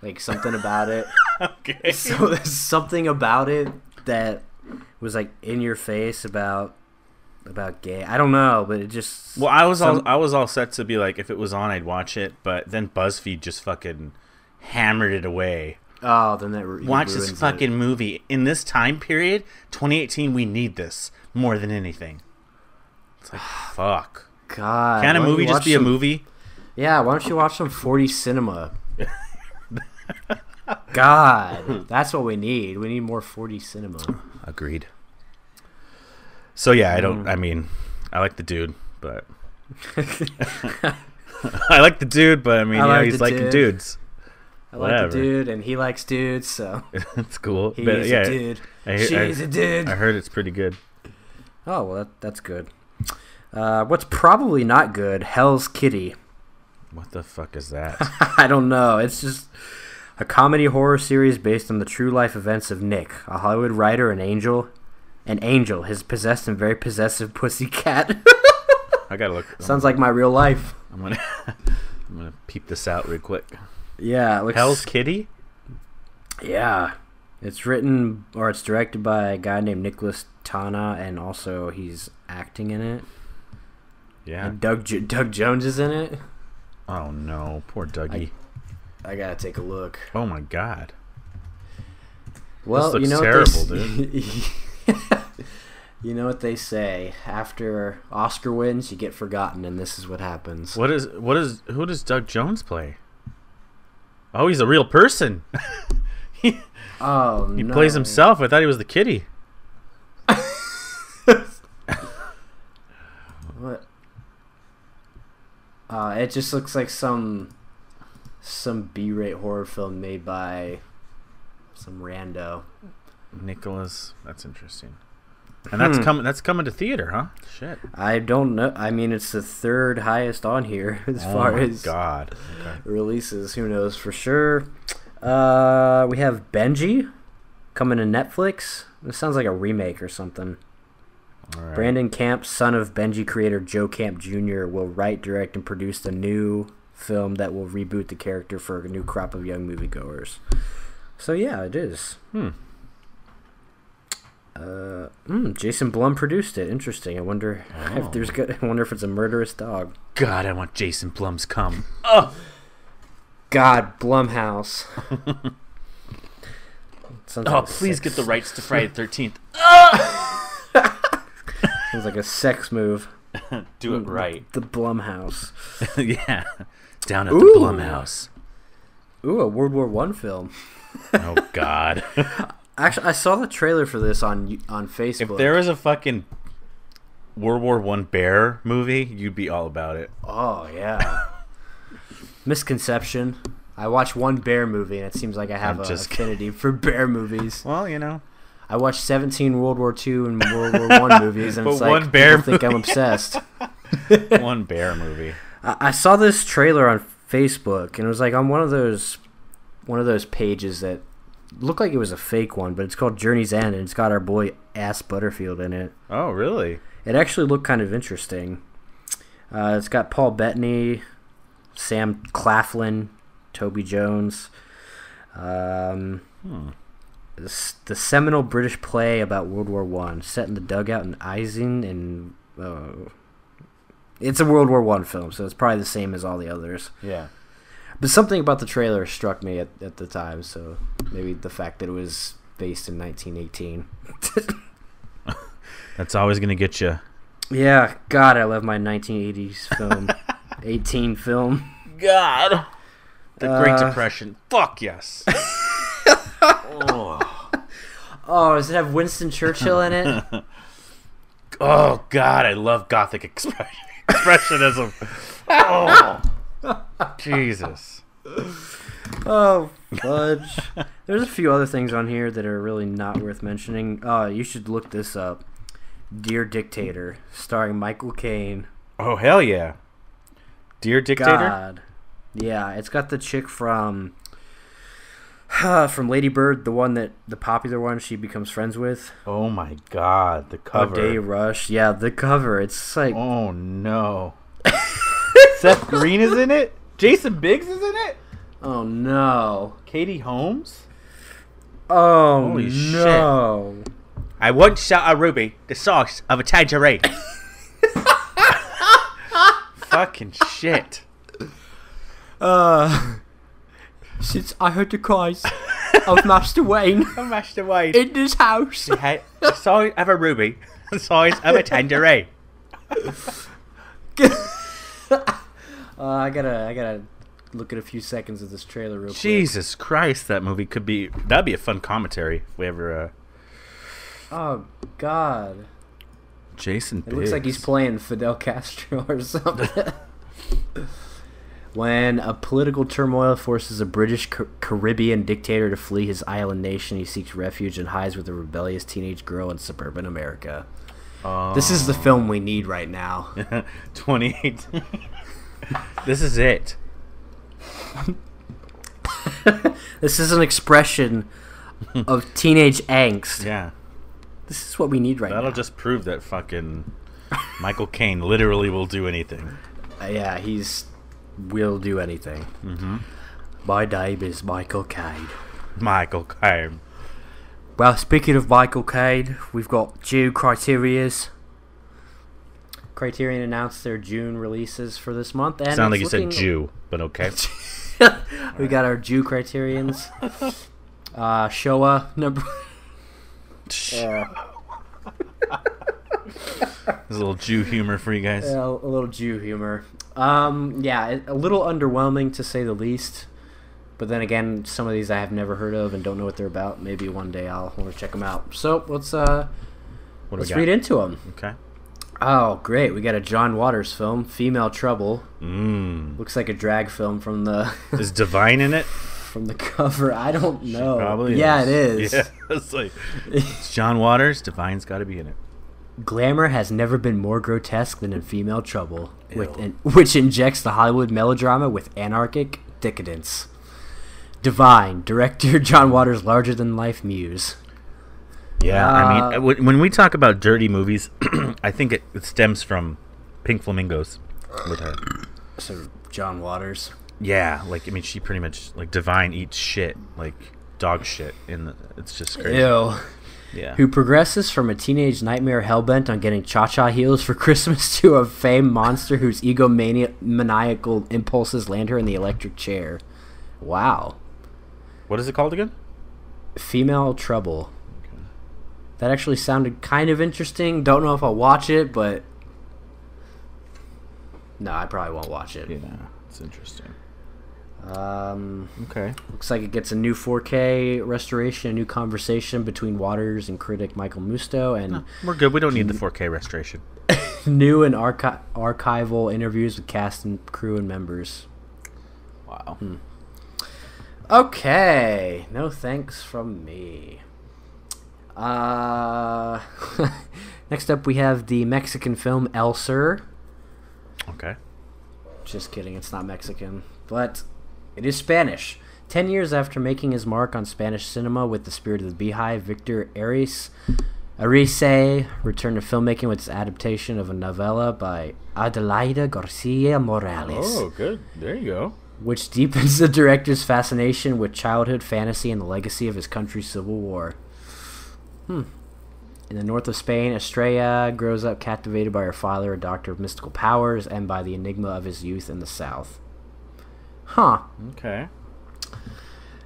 Speaker 1: like something about it.
Speaker 2: Okay.
Speaker 1: So there's something about it that was like in your face about gay. I don't know, but it just.
Speaker 2: Well, I was all set to be like, if it was on, I'd watch it, but then BuzzFeed just fucking hammered it away.
Speaker 1: Oh, then that
Speaker 2: watch this fucking movie in this time period, 2018. We need this more than anything. It's like, fuck.
Speaker 1: God.
Speaker 2: Can a movie just be a movie?
Speaker 1: Yeah, why don't you watch some 40 cinema? God, that's what we need. We need more 40 cinema.
Speaker 2: Agreed. So yeah, I mean, I like the dude, but I like the dude, but I mean, he's liking dudes.
Speaker 1: I like the dude, and he likes dudes, so
Speaker 2: it's cool.
Speaker 1: He's a dude. She's a dude.
Speaker 2: I heard it's pretty good.
Speaker 1: Oh well, that's good. What's probably not good? Hell's Kitty.
Speaker 2: What the fuck is that?
Speaker 1: I don't know. It's just a comedy horror series based on the true life events of Nick, a Hollywood writer and angel. An angel, his possessed and very possessive pussycat.
Speaker 2: I gotta look.
Speaker 1: Sounds like my real life.
Speaker 2: I'm gonna peep this out real quick.
Speaker 1: Yeah, it looks...
Speaker 2: Hell's Kitty?
Speaker 1: Yeah. It's directed by a guy named Nicholas Tana, and also he's acting in it.
Speaker 2: Yeah.
Speaker 1: And Doug Jones is in it.
Speaker 2: Oh no, poor Dougie.
Speaker 1: I gotta take a look.
Speaker 2: Oh my god.
Speaker 1: Well,
Speaker 2: this looks terrible, dude.
Speaker 1: You know what they say, after Oscar wins, you get forgotten, and this is what happens.
Speaker 2: Who does Doug Jones play? Oh, he's a real person. He plays himself. I thought he was the kitty.
Speaker 1: What? It just looks like some B-rate horror film made by some rando.
Speaker 2: Nicholas, that's interesting. And that's coming to theater, huh? Shit.
Speaker 1: I don't know. I mean, it's the third highest on here as far as
Speaker 2: God. Okay.
Speaker 1: Releases. Who knows for sure? We have Benji coming to Netflix. This sounds like a remake or something.
Speaker 2: All right.
Speaker 1: Brandon Camp, son of Benji creator Joe Camp Jr., will write, direct, and produce the new film that will reboot the character for a new crop of young moviegoers. So yeah, it is. Jason Blum produced it. Interesting. I wonder if it's a murderous dog.
Speaker 2: God, I want Jason Blum's cum.
Speaker 1: Oh, God, Blumhouse.
Speaker 2: Please get the rights to Friday the 13th.
Speaker 1: Sounds like a sex move.
Speaker 2: Do it right.
Speaker 1: The Blumhouse.
Speaker 2: Yeah, down at the Blumhouse.
Speaker 1: Ooh, a World War I film.
Speaker 2: Oh God.
Speaker 1: Actually, I saw the trailer for this on Facebook.
Speaker 2: If there was a fucking World War I bear movie, you'd be all about it.
Speaker 1: Oh, yeah. Misconception. I watch one bear movie, and it seems like I have an affinity for bear movies.
Speaker 2: Well, you know.
Speaker 1: I watched 17 World War II and World War I movies, and it's like
Speaker 2: one bear
Speaker 1: people think I'm obsessed.
Speaker 2: One bear movie.
Speaker 1: I saw this trailer on Facebook, and it was like on one of those pages that looked like it was a fake one, but it's called Journey's End, and it's got our boy Ass Butterfield in it.
Speaker 2: Oh, really?
Speaker 1: It actually looked kind of interesting. It's got Paul Bettany, Sam Claflin, Toby Jones. The seminal British play about World War I, set in the dugout in Eising, and it's a World War I film, so it's probably the same as all the others.
Speaker 2: Yeah.
Speaker 1: But something about the trailer struck me at the time, so maybe the fact that it was based in 1918.
Speaker 2: That's always going to get you.
Speaker 1: Yeah, God, I love my 1980s film. 18 film.
Speaker 2: God. The Great Depression. Fuck yes.
Speaker 1: Oh, does it have Winston Churchill in it?
Speaker 2: Oh, God, I love Gothic expressionism. Oh, Jesus.
Speaker 1: Oh, fudge. There's a few other things on here that are really not worth mentioning. You should look this up. Dear Dictator, starring Michael Caine.
Speaker 2: Oh, hell yeah. Dear Dictator?
Speaker 1: God. Yeah, it's got the chick from Lady Bird, the popular one she becomes friends with.
Speaker 2: Oh my God, the cover.
Speaker 1: Day Rush. Yeah, the cover. It's like,
Speaker 2: oh no. Seth Green is in it? Jason Biggs is in it?
Speaker 1: Oh no.
Speaker 2: Katie Holmes?
Speaker 1: Oh
Speaker 2: holy
Speaker 1: no.
Speaker 2: Shit. I once shot a ruby the size of a tangerine. Fucking shit.
Speaker 1: Since I heard the cries of Master Wayne in this house,
Speaker 2: the size of a ruby, the size of a tangerine.
Speaker 1: I gotta look at a few seconds of this trailer real quick.
Speaker 2: Jesus Christ, that'd be a fun commentary if we ever.
Speaker 1: Oh God.
Speaker 2: Jason Biggs.
Speaker 1: It looks like he's playing Fidel Castro or something. When a political turmoil forces a British Caribbean dictator to flee his island nation, he seeks refuge and hides with a rebellious teenage girl in suburban America. This is the film we need right now.
Speaker 2: 2018. This is it.
Speaker 1: This is an expression of teenage angst.
Speaker 2: Yeah.
Speaker 1: This is what we need right now.
Speaker 2: That'll just prove that fucking Michael Caine literally will do anything.
Speaker 1: Yeah, will do anything.
Speaker 2: Mm-hmm.
Speaker 1: My name is Michael Caine.
Speaker 2: Michael Caine.
Speaker 1: Well, speaking of Michael Caine, we've got June Criterion announced their June releases for this month. And
Speaker 2: sound like you said Jew, but okay.
Speaker 1: We got our Jew Criterions. Showa number.
Speaker 2: There's a little Jew humor for you guys.
Speaker 1: Yeah, a little Jew humor. Yeah, a little underwhelming to say the least. But then again, some of these I have never heard of and don't know what they're about. Maybe one day I'll want to check them out. So let's read into them.
Speaker 2: Okay.
Speaker 1: Oh, great! We got a John Waters film, Female Trouble.
Speaker 2: Looks
Speaker 1: like a drag film from the.
Speaker 2: Is Divine in it?
Speaker 1: From the cover, I don't know.
Speaker 2: Probably
Speaker 1: yeah,
Speaker 2: is.
Speaker 1: It is.
Speaker 2: Yeah, it's like it's John Waters. Divine's got to be in it.
Speaker 1: Glamour has never been more grotesque than in Female Trouble, which injects the Hollywood melodrama with anarchic decadence. Divine, director John Waters' larger-than-life muse.
Speaker 2: Yeah, I mean, when we talk about dirty movies, I think it stems from Pink Flamingos with her.
Speaker 1: So, John Waters.
Speaker 2: Yeah, like, I mean, she pretty much, like, Divine eats shit, like, dog shit. It's just crazy.
Speaker 1: Ew.
Speaker 2: Yeah.
Speaker 1: Who progresses from a teenage nightmare hellbent on getting cha-cha heels for Christmas to a famed monster whose egomaniacal impulses land her in the electric chair. Wow.
Speaker 2: What is it called again?
Speaker 1: Female Trouble. Okay. That actually sounded kind of interesting. Don't know if I'll watch it, but... No, I probably won't watch it.
Speaker 2: Yeah, it's interesting.
Speaker 1: Okay. Looks like it gets a new 4K restoration, a new conversation between Waters and critic Michael Musto, and
Speaker 2: we're good. We don't need the 4K restoration.
Speaker 1: New and archival interviews with cast and crew and members.
Speaker 2: Wow.
Speaker 1: Okay. No thanks from me. Next up, we have the Mexican film El Sur.
Speaker 2: Okay. Just
Speaker 1: kidding. It's not Mexican. But it is Spanish. 10 years after making his mark on Spanish cinema with The Spirit of the Beehive, Victor Arice returned to filmmaking with his adaptation of a novella by Adelaida Garcia Morales.
Speaker 2: Oh, good. There you go.
Speaker 1: Which deepens the director's fascination with childhood fantasy and the legacy of his country's civil war. In the north of Spain, Estrella grows up captivated by her father, a doctor of mystical powers, and by the enigma of his youth in the south.
Speaker 2: Okay.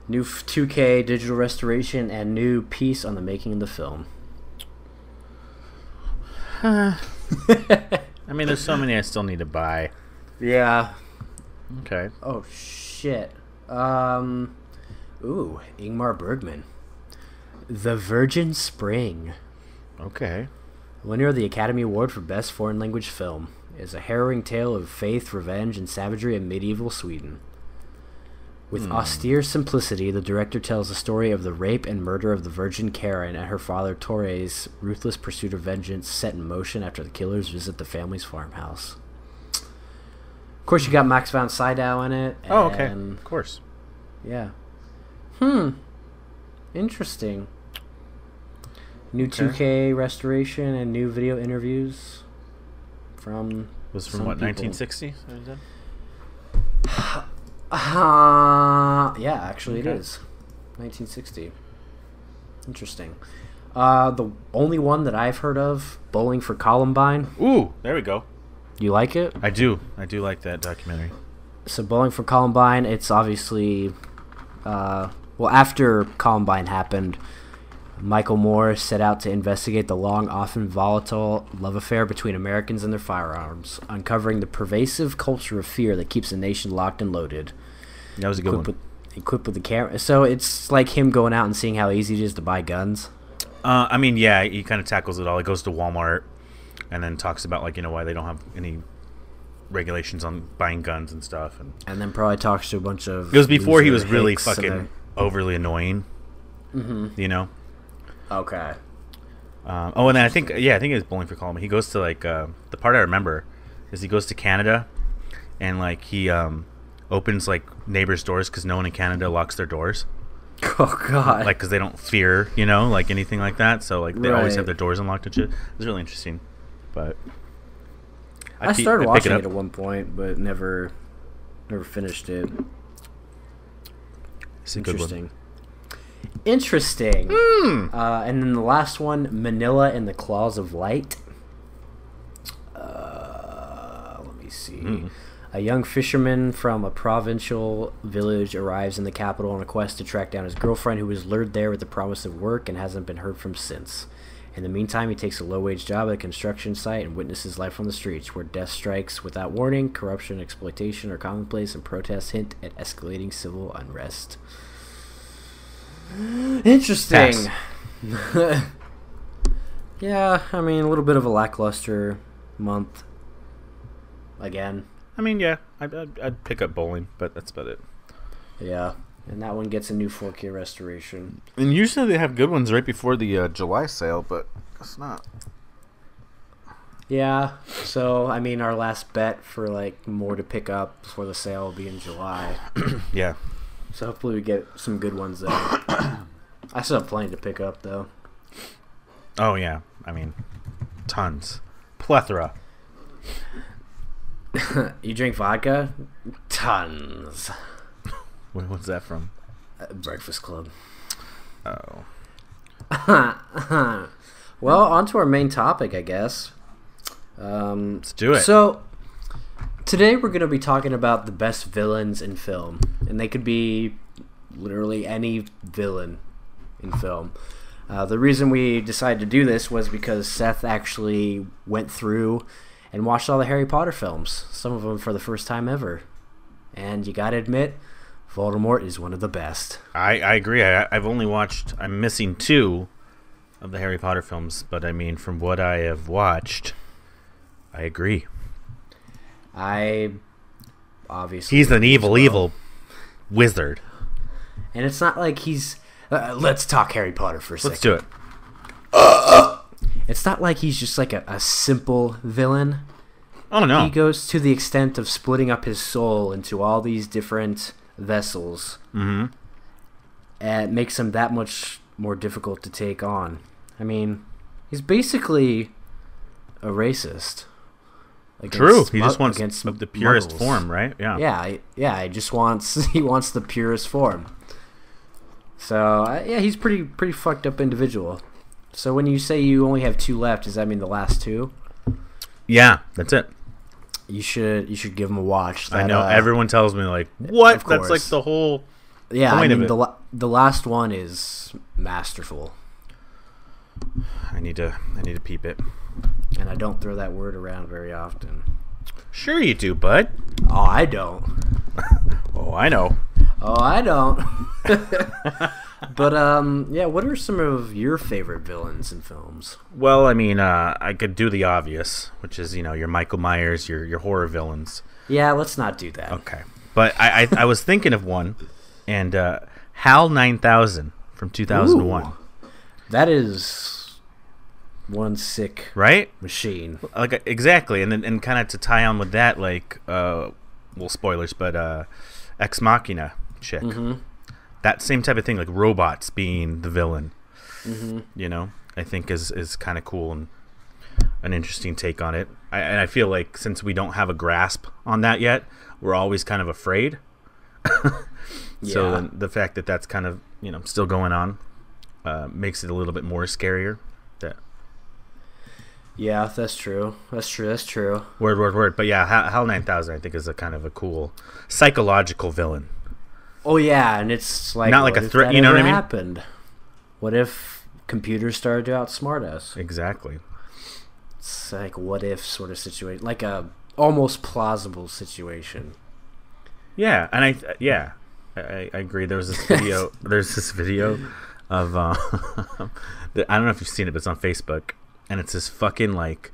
Speaker 1: New 2K digital restoration and new piece on the making of the film.
Speaker 2: I mean, there's so many I still need to buy.
Speaker 1: Yeah.
Speaker 2: Okay.
Speaker 1: Oh, shit. Ingmar Bergman. The Virgin Spring.
Speaker 2: Okay.
Speaker 1: Winner of the Academy Award for Best Foreign Language Film. Is a harrowing tale of faith, revenge, and savagery in medieval Sweden. With austere simplicity, the director tells the story of the rape and murder of the Virgin Karen and her father Torre's ruthless pursuit of vengeance set in motion after the killers visit the family's farmhouse. Of course, you got Max von Sydow in it.
Speaker 2: Oh, okay. Of course.
Speaker 1: Yeah. Interesting. New 2K restoration and new video interviews from...
Speaker 2: Was from what, 1960?
Speaker 1: Yeah, actually it is. 1960. Interesting. The only one that I've heard of, Bowling for Columbine.
Speaker 2: Ooh, there we go.
Speaker 1: You like it?
Speaker 2: I do like that documentary.
Speaker 1: So Bowling for Columbine, it's obviously... after Columbine happened, Michael Moore set out to investigate the long, often volatile love affair between Americans and their firearms, uncovering the pervasive culture of fear that keeps a nation locked and loaded.
Speaker 2: That was a good one.
Speaker 1: Equipped with the camera. So it's like him going out and seeing how easy it is to buy guns.
Speaker 2: I mean, yeah, he kind of tackles it all. He goes to Walmart and then talks about, like, why they don't have any regulations on buying guns and stuff. And
Speaker 1: then probably talks to a bunch of...
Speaker 2: It was before he was really fucking overly annoying.
Speaker 1: Okay.
Speaker 2: And then I think it was Bowling for Columbine. He goes to, like, the part I remember is he goes to Canada and, like, he opens, like, neighbors' doors because no one in Canada locks their doors.
Speaker 1: Oh, God.
Speaker 2: Like, because they don't fear, like, anything like that. So, like, they always have their doors unlocked and shit. It was really interesting. But
Speaker 1: I started watching it at one point, but never finished it.
Speaker 2: It's a good one.
Speaker 1: Interesting. And then the last one, Manila in the Claws of Light. Let me see. A young fisherman from a provincial village arrives in the capital on a quest to track down his girlfriend, who was lured there with the promise of work and hasn't been heard from since. In the meantime, he takes a low-wage job at a construction site and witnesses life on the streets, where death strikes without warning, corruption and exploitation are commonplace, and protests hint at escalating civil unrest. Interesting. Yeah, I mean, a little bit of a lackluster month. Again.
Speaker 2: I mean, yeah, I'd pick up Bowling, but that's about it.
Speaker 1: Yeah, and that one gets a new 4K restoration.
Speaker 2: And usually they have good ones right before the July sale, but it's not.
Speaker 1: Yeah, so, I mean, our last bet for, like, more to pick up before the sale will be in July.
Speaker 2: Yeah.
Speaker 1: So hopefully we get some good ones there. I still have plenty to pick up, though.
Speaker 2: Oh, yeah. I mean, tons. Plethora.
Speaker 1: You drink vodka? Tons.
Speaker 2: What's that from?
Speaker 1: Breakfast Club.
Speaker 2: Oh.
Speaker 1: Well, on to our main topic, I guess.
Speaker 2: Let's do it.
Speaker 1: So, today we're going to be talking about the best villains in film. And they could be literally any villain in film. The reason we decided to do this was because Seth actually went through and watched all the Harry Potter films. Some of them for the first time ever. And you gotta admit, Voldemort is one of the best.
Speaker 2: I agree. I'm missing 2 of the Harry Potter films. But I mean, from what I have watched, I agree.
Speaker 1: Obviously...
Speaker 2: He's an evil wizard.
Speaker 1: And it's not like he's... let's talk Harry Potter for a second.
Speaker 2: Let's do it.
Speaker 1: It's not like he's just like a simple villain.
Speaker 2: Oh, no.
Speaker 1: He goes to the extent of splitting up his soul into all these different vessels.
Speaker 2: Mm-hmm.
Speaker 1: And it makes him that much more difficult to take on. I mean, he's basically a racist.
Speaker 2: True. He just wants the purest form, right? Yeah.
Speaker 1: Yeah. He wants the purest form. So he's pretty fucked up individual. So when you say you only have 2 left, does that mean the last 2?
Speaker 2: Yeah, that's it.
Speaker 1: You should give him a watch.
Speaker 2: I know everyone tells me like, what? That's like the whole point of it.
Speaker 1: The last one is masterful.
Speaker 2: I need to peep it.
Speaker 1: And I don't throw that word around very often.
Speaker 2: Sure you do, bud.
Speaker 1: Oh, I don't.
Speaker 2: Oh, I know.
Speaker 1: Oh, I don't. But what are some of your favorite villains in films?
Speaker 2: Well, I mean, I could do the obvious, which is your Michael Myers, your horror villains.
Speaker 1: Yeah, let's not do that.
Speaker 2: Okay, but I was thinking of one, and HAL 9000 from 2001.
Speaker 1: Ooh, that is one sick machine.
Speaker 2: Like exactly, and kind of to tie on with that, like spoilers, but Ex Machina chick. Mm-hmm. That same type of thing, like robots being the villain, I think is kind of cool and an interesting take on it. And I feel like since we don't have a grasp on that yet, we're always kind of afraid. So then the fact that that's kind of still going on makes it a little bit more scarier.
Speaker 1: Yeah, that's true. That's true.
Speaker 2: Word. But yeah, HAL 9000 I think is a kind of a cool psychological villain.
Speaker 1: Oh yeah, and it's like
Speaker 2: not like a threat. You know what I mean?
Speaker 1: Happened? What if computers started to outsmart us?
Speaker 2: Exactly.
Speaker 1: It's like what if sort of situation, like a almost plausible situation.
Speaker 2: Yeah, and I agree. There's this video of I don't know if you've seen it, but it's on Facebook, and it's this fucking like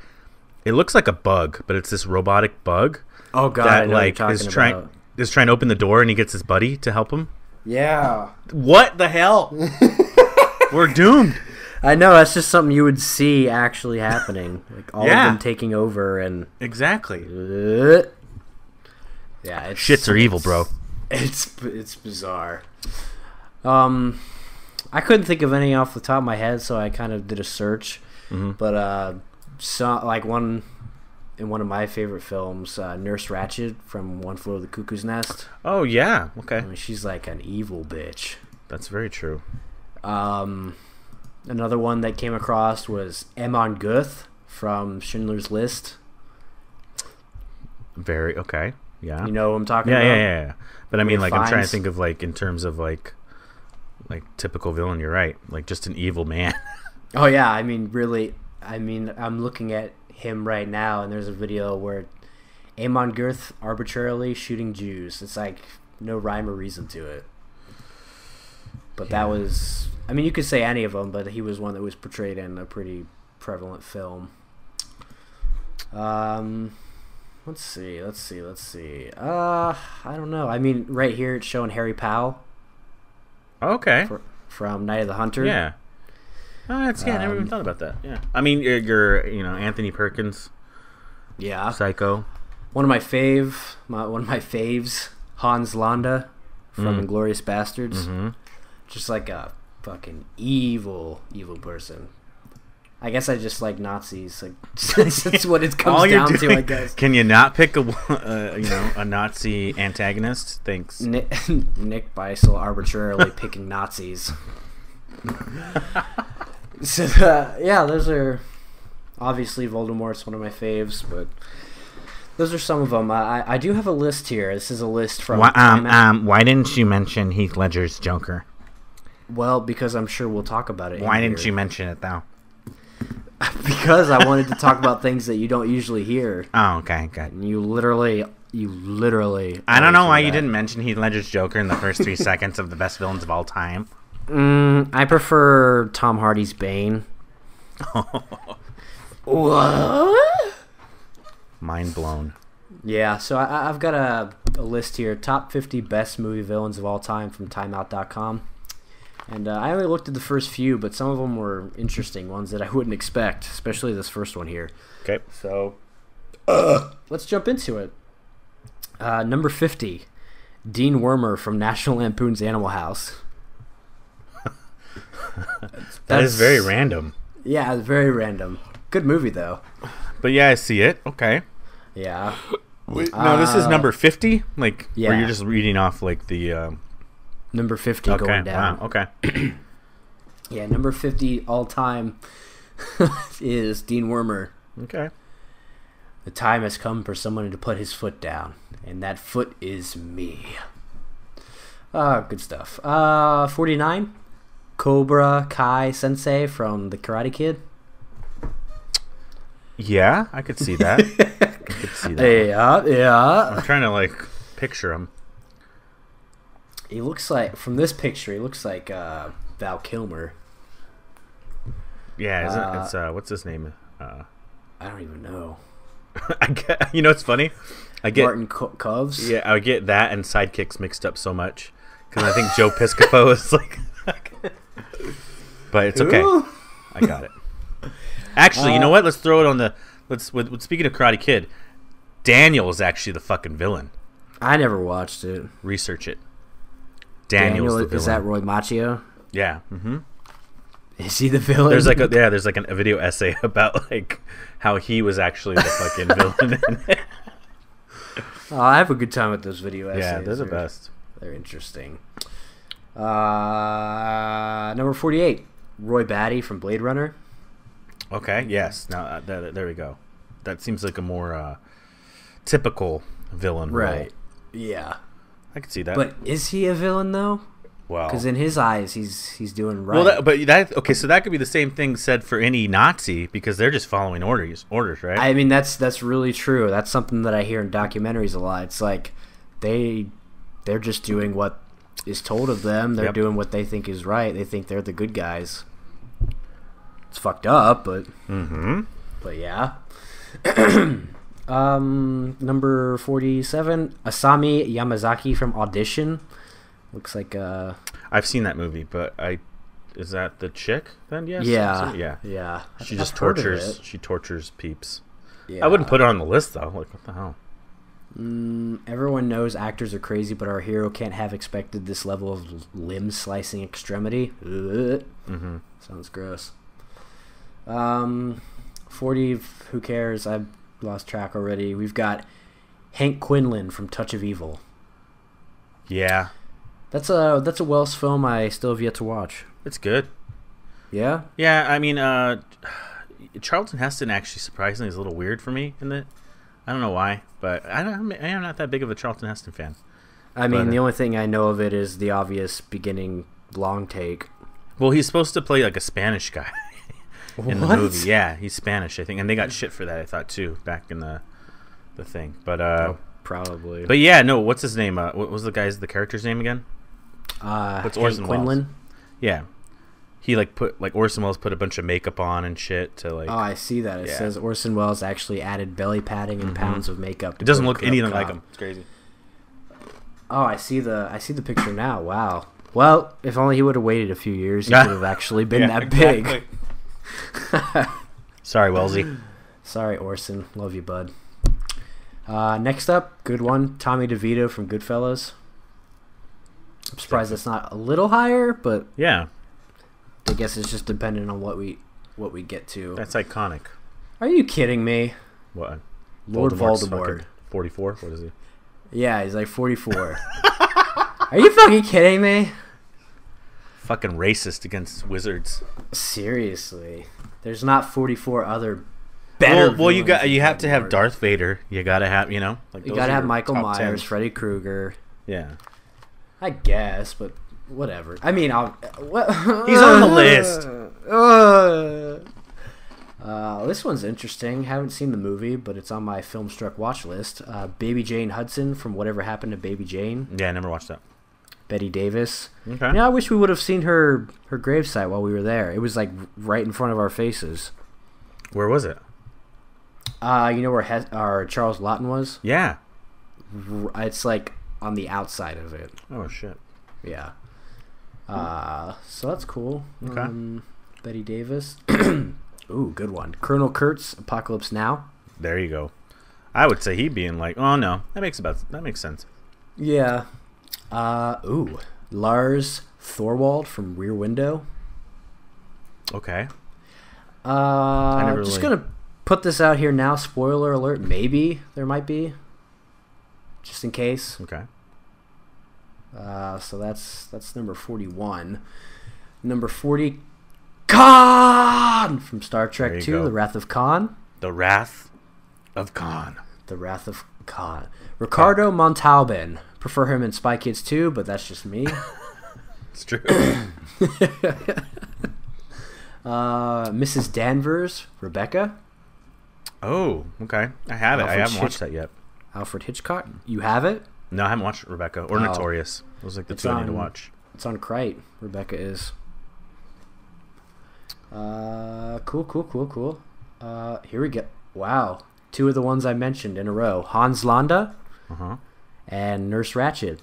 Speaker 2: it looks like a bug, but it's this robotic bug.
Speaker 1: Oh god,
Speaker 2: that
Speaker 1: I know
Speaker 2: like
Speaker 1: what you're talking about.
Speaker 2: Is trying to open the door and he gets his buddy to help him.
Speaker 1: Yeah.
Speaker 2: What the hell? We're doomed.
Speaker 1: I know, that's just something you would see actually happening. Like all of them taking over and
Speaker 2: exactly.
Speaker 1: Shits
Speaker 2: are evil, bro.
Speaker 1: It's bizarre. I couldn't think of any off the top of my head, so I kind of did a search. Mm-hmm. But in one of my favorite films, Nurse Ratched from One Flew Over the Cuckoo's Nest.
Speaker 2: Oh, yeah. Okay.
Speaker 1: I mean, she's like an evil bitch.
Speaker 2: That's very true.
Speaker 1: Another one that came across was Amon Guth from Schindler's List.
Speaker 2: Very, okay. Yeah.
Speaker 1: You know what I'm talking about?
Speaker 2: Yeah. But I mean, like, I'm trying to think of, like, in terms of, like typical villain, you're right. Like, just an evil man.
Speaker 1: Oh, yeah. I mean, really, I'm looking at him right now, and there's a video where Amon Guth arbitrarily shooting Jews. It's like no rhyme or reason to it. But that was, I mean, you could say any of them, but he was one that was portrayed in a pretty prevalent film. Let's see. I don't know. I mean, right here it's showing Harry Powell.
Speaker 2: Okay.
Speaker 1: From Night of the Hunter.
Speaker 2: Yeah. Oh, I never even thought about that. Yeah. I mean, you're Anthony Perkins.
Speaker 1: Yeah.
Speaker 2: Psycho.
Speaker 1: One of my faves, Hans Landa from Inglourious Bastards. Mm-hmm. Just like a fucking evil person. I guess I just like Nazis. Like, that's what it comes down to, I guess.
Speaker 2: Can you not pick a Nazi antagonist? Thanks.
Speaker 1: Nick Beisel arbitrarily picking Nazis. So those are obviously Voldemort's one of my faves, but those are some of them. I do have a list here. This is a list from.
Speaker 2: Why didn't you mention Heath Ledger's Joker?
Speaker 1: Well, because I'm sure we'll talk about it.
Speaker 2: Why didn't you mention it though?
Speaker 1: Because I wanted to talk about things that you don't usually hear.
Speaker 2: Oh, okay, good.
Speaker 1: You literally.
Speaker 2: I don't know why you didn't mention Heath Ledger's Joker in the first 3 seconds of the best villains of all time.
Speaker 1: I prefer Tom Hardy's Bane. What?
Speaker 2: Mind blown.
Speaker 1: Yeah, so I've got a a list here: top 50 best movie villains of all time from Timeout.com. And I only looked at the first few, but some of them were interesting ones that I wouldn't expect, especially this first one here.
Speaker 2: Okay.
Speaker 1: So let's jump into it. Number 50, Dean Wormer from National Lampoon's Animal House.
Speaker 2: That is very random.
Speaker 1: Yeah, it's very random. Good movie, though.
Speaker 2: But yeah, I see it. Okay.
Speaker 1: Yeah.
Speaker 2: Wait, no, this is number 50? Like,
Speaker 1: yeah.
Speaker 2: Or you're just reading off, like, the...
Speaker 1: Number 50
Speaker 2: okay,
Speaker 1: going down.
Speaker 2: Wow, okay.
Speaker 1: Yeah, number 50 all-time is Dean Wormer.
Speaker 2: Okay.
Speaker 1: The time has come for someone to put his foot down, and that foot is me. Good stuff. 49, Cobra Kai Sensei from The Karate Kid.
Speaker 2: Yeah, I could see that. I could see that.
Speaker 1: Yeah.
Speaker 2: I'm trying to, like, picture him.
Speaker 1: He looks like, from this picture, he looks like Val Kilmer.
Speaker 2: Yeah, it's what's his name?
Speaker 1: I don't even know.
Speaker 2: You know, it's funny. I get
Speaker 1: Martin Coves.
Speaker 2: Yeah, I get that and Sidekicks mixed up so much because I think Joe Piscopo is like. But it's okay.
Speaker 1: Ooh.
Speaker 2: I got it. Actually, you know what? Let's throw it on the. Speaking of Karate Kid, Daniel is actually the fucking villain.
Speaker 1: I never watched it.
Speaker 2: Research it. Daniel the villain.
Speaker 1: Is that Roy Macchio?
Speaker 2: Yeah. Mm-hmm.
Speaker 1: Is he the villain?
Speaker 2: There's like a video essay about like how he was actually the fucking villain in it.
Speaker 1: Oh, I have a good time with those video essays.
Speaker 2: Yeah, they're the best.
Speaker 1: They're interesting. Number 48, Roy Batty from Blade Runner.
Speaker 2: Okay. Yes. Now there we go. That seems like a more typical villain
Speaker 1: Right.
Speaker 2: role.
Speaker 1: Yeah.
Speaker 2: I can see that.
Speaker 1: But is he a villain though?
Speaker 2: Well,
Speaker 1: because in his eyes, he's doing right.
Speaker 2: Well, okay. So that could be the same thing said for any Nazi because they're just following orders, right?
Speaker 1: I mean, that's really true. That's something that I hear in documentaries a lot. It's like they're just doing what is told of them. They're doing what they think is right. They think they're the good guys. It's fucked up, but but yeah. Number 47, Asami Yamazaki from Audition. Looks like
Speaker 2: I've seen that movie, but is that the chick then? Yes.
Speaker 1: Yeah.
Speaker 2: She just tortures. She tortures peeps.
Speaker 1: Yeah.
Speaker 2: I wouldn't put her on the list though. Like what the hell?
Speaker 1: Everyone knows actors are crazy, but our hero can't have expected this level of limb slicing extremity. Sounds gross. 40. Who cares? I've lost track already. We've got Hank Quinlan from Touch of Evil.
Speaker 2: Yeah.
Speaker 1: That's a Wells film I still have yet to watch.
Speaker 2: It's good.
Speaker 1: Yeah?
Speaker 2: Yeah, I mean, Charlton Heston actually surprisingly is a little weird for me in that. I don't know why, but I am not that big of a Charlton Heston fan.
Speaker 1: I mean, the only thing I know of it is the obvious beginning long take.
Speaker 2: Well, he's supposed to play like a Spanish guy in the movie. Yeah, he's Spanish, I think, and they got shit for that, I thought too, back in the thing. But
Speaker 1: probably.
Speaker 2: But yeah, no. What's his name? What was the character's name again?
Speaker 1: What's Orson Quinlan?
Speaker 2: Welles? Yeah, he Orson Welles put a bunch of makeup on and shit to like.
Speaker 1: Oh, I see that. It says Orson Welles actually added belly padding and pounds of makeup.
Speaker 2: It doesn't look anything like him. It's crazy.
Speaker 1: Oh, I see the picture now. Wow. Well, if only he would have waited a few years, he could have actually been that big.
Speaker 2: Sorry, Wellesley.
Speaker 1: Sorry, Orson. Love you, bud. Next up, good one, Tommy DeVito from Goodfellas. I'm surprised that's not a little higher, but
Speaker 2: yeah,
Speaker 1: I guess it's just dependent on what we get to.
Speaker 2: That's iconic.
Speaker 1: Are you kidding me?
Speaker 2: What?
Speaker 1: Lord Voldemort.
Speaker 2: 44? What is he?
Speaker 1: Yeah, he's like 44. Are you fucking kidding me?
Speaker 2: Fucking racist against wizards.
Speaker 1: Seriously, there's not 44 other better.
Speaker 2: Well, you have to have Darth Vader. You gotta have you
Speaker 1: gotta have Michael Myers, 10. Freddy Krueger.
Speaker 2: Yeah,
Speaker 1: I guess, but whatever. I mean,
Speaker 2: he's on the list.
Speaker 1: This one's interesting. Haven't seen the movie, but it's on my Filmstruck watch list. Baby Jane Hudson from Whatever Happened to Baby Jane.
Speaker 2: Yeah, I never watched that.
Speaker 1: Betty Davis.
Speaker 2: Okay.
Speaker 1: I wish we would have seen her gravesite while we were there. It was like right in front of our faces.
Speaker 2: Where was it?
Speaker 1: You know where our Charles Lawton was?
Speaker 2: Yeah.
Speaker 1: It's like on the outside of it.
Speaker 2: Oh shit.
Speaker 1: Yeah. So that's cool.
Speaker 2: Okay.
Speaker 1: Betty Davis. Ooh, good one. Colonel Kurtz, Apocalypse Now.
Speaker 2: There you go. I would say he being like, oh no, that makes sense.
Speaker 1: Yeah. Lars Thorwald from Rear Window.
Speaker 2: Okay.
Speaker 1: Just gonna put this out here now. Spoiler alert. Maybe there might be, just in case.
Speaker 2: Okay.
Speaker 1: So that's number 41. Number 40, Khan from Star Trek 2, The Wrath of Khan.
Speaker 2: The Wrath of Khan.
Speaker 1: The Wrath of Khan. Ricardo Montalban. Prefer him in Spy Kids 2, but that's just me.
Speaker 2: It's true.
Speaker 1: Mrs. Danvers, Rebecca.
Speaker 2: Oh, okay. I have it. I haven't watched that yet.
Speaker 1: Alfred Hitchcock. You have it?
Speaker 2: No, I haven't watched Rebecca or Notorious. Those are like the two I need to watch.
Speaker 1: It's on Crite. Rebecca is. Cool. Here we go. Wow. 2 of the ones I mentioned in a row. Hans Landa and Nurse Ratched.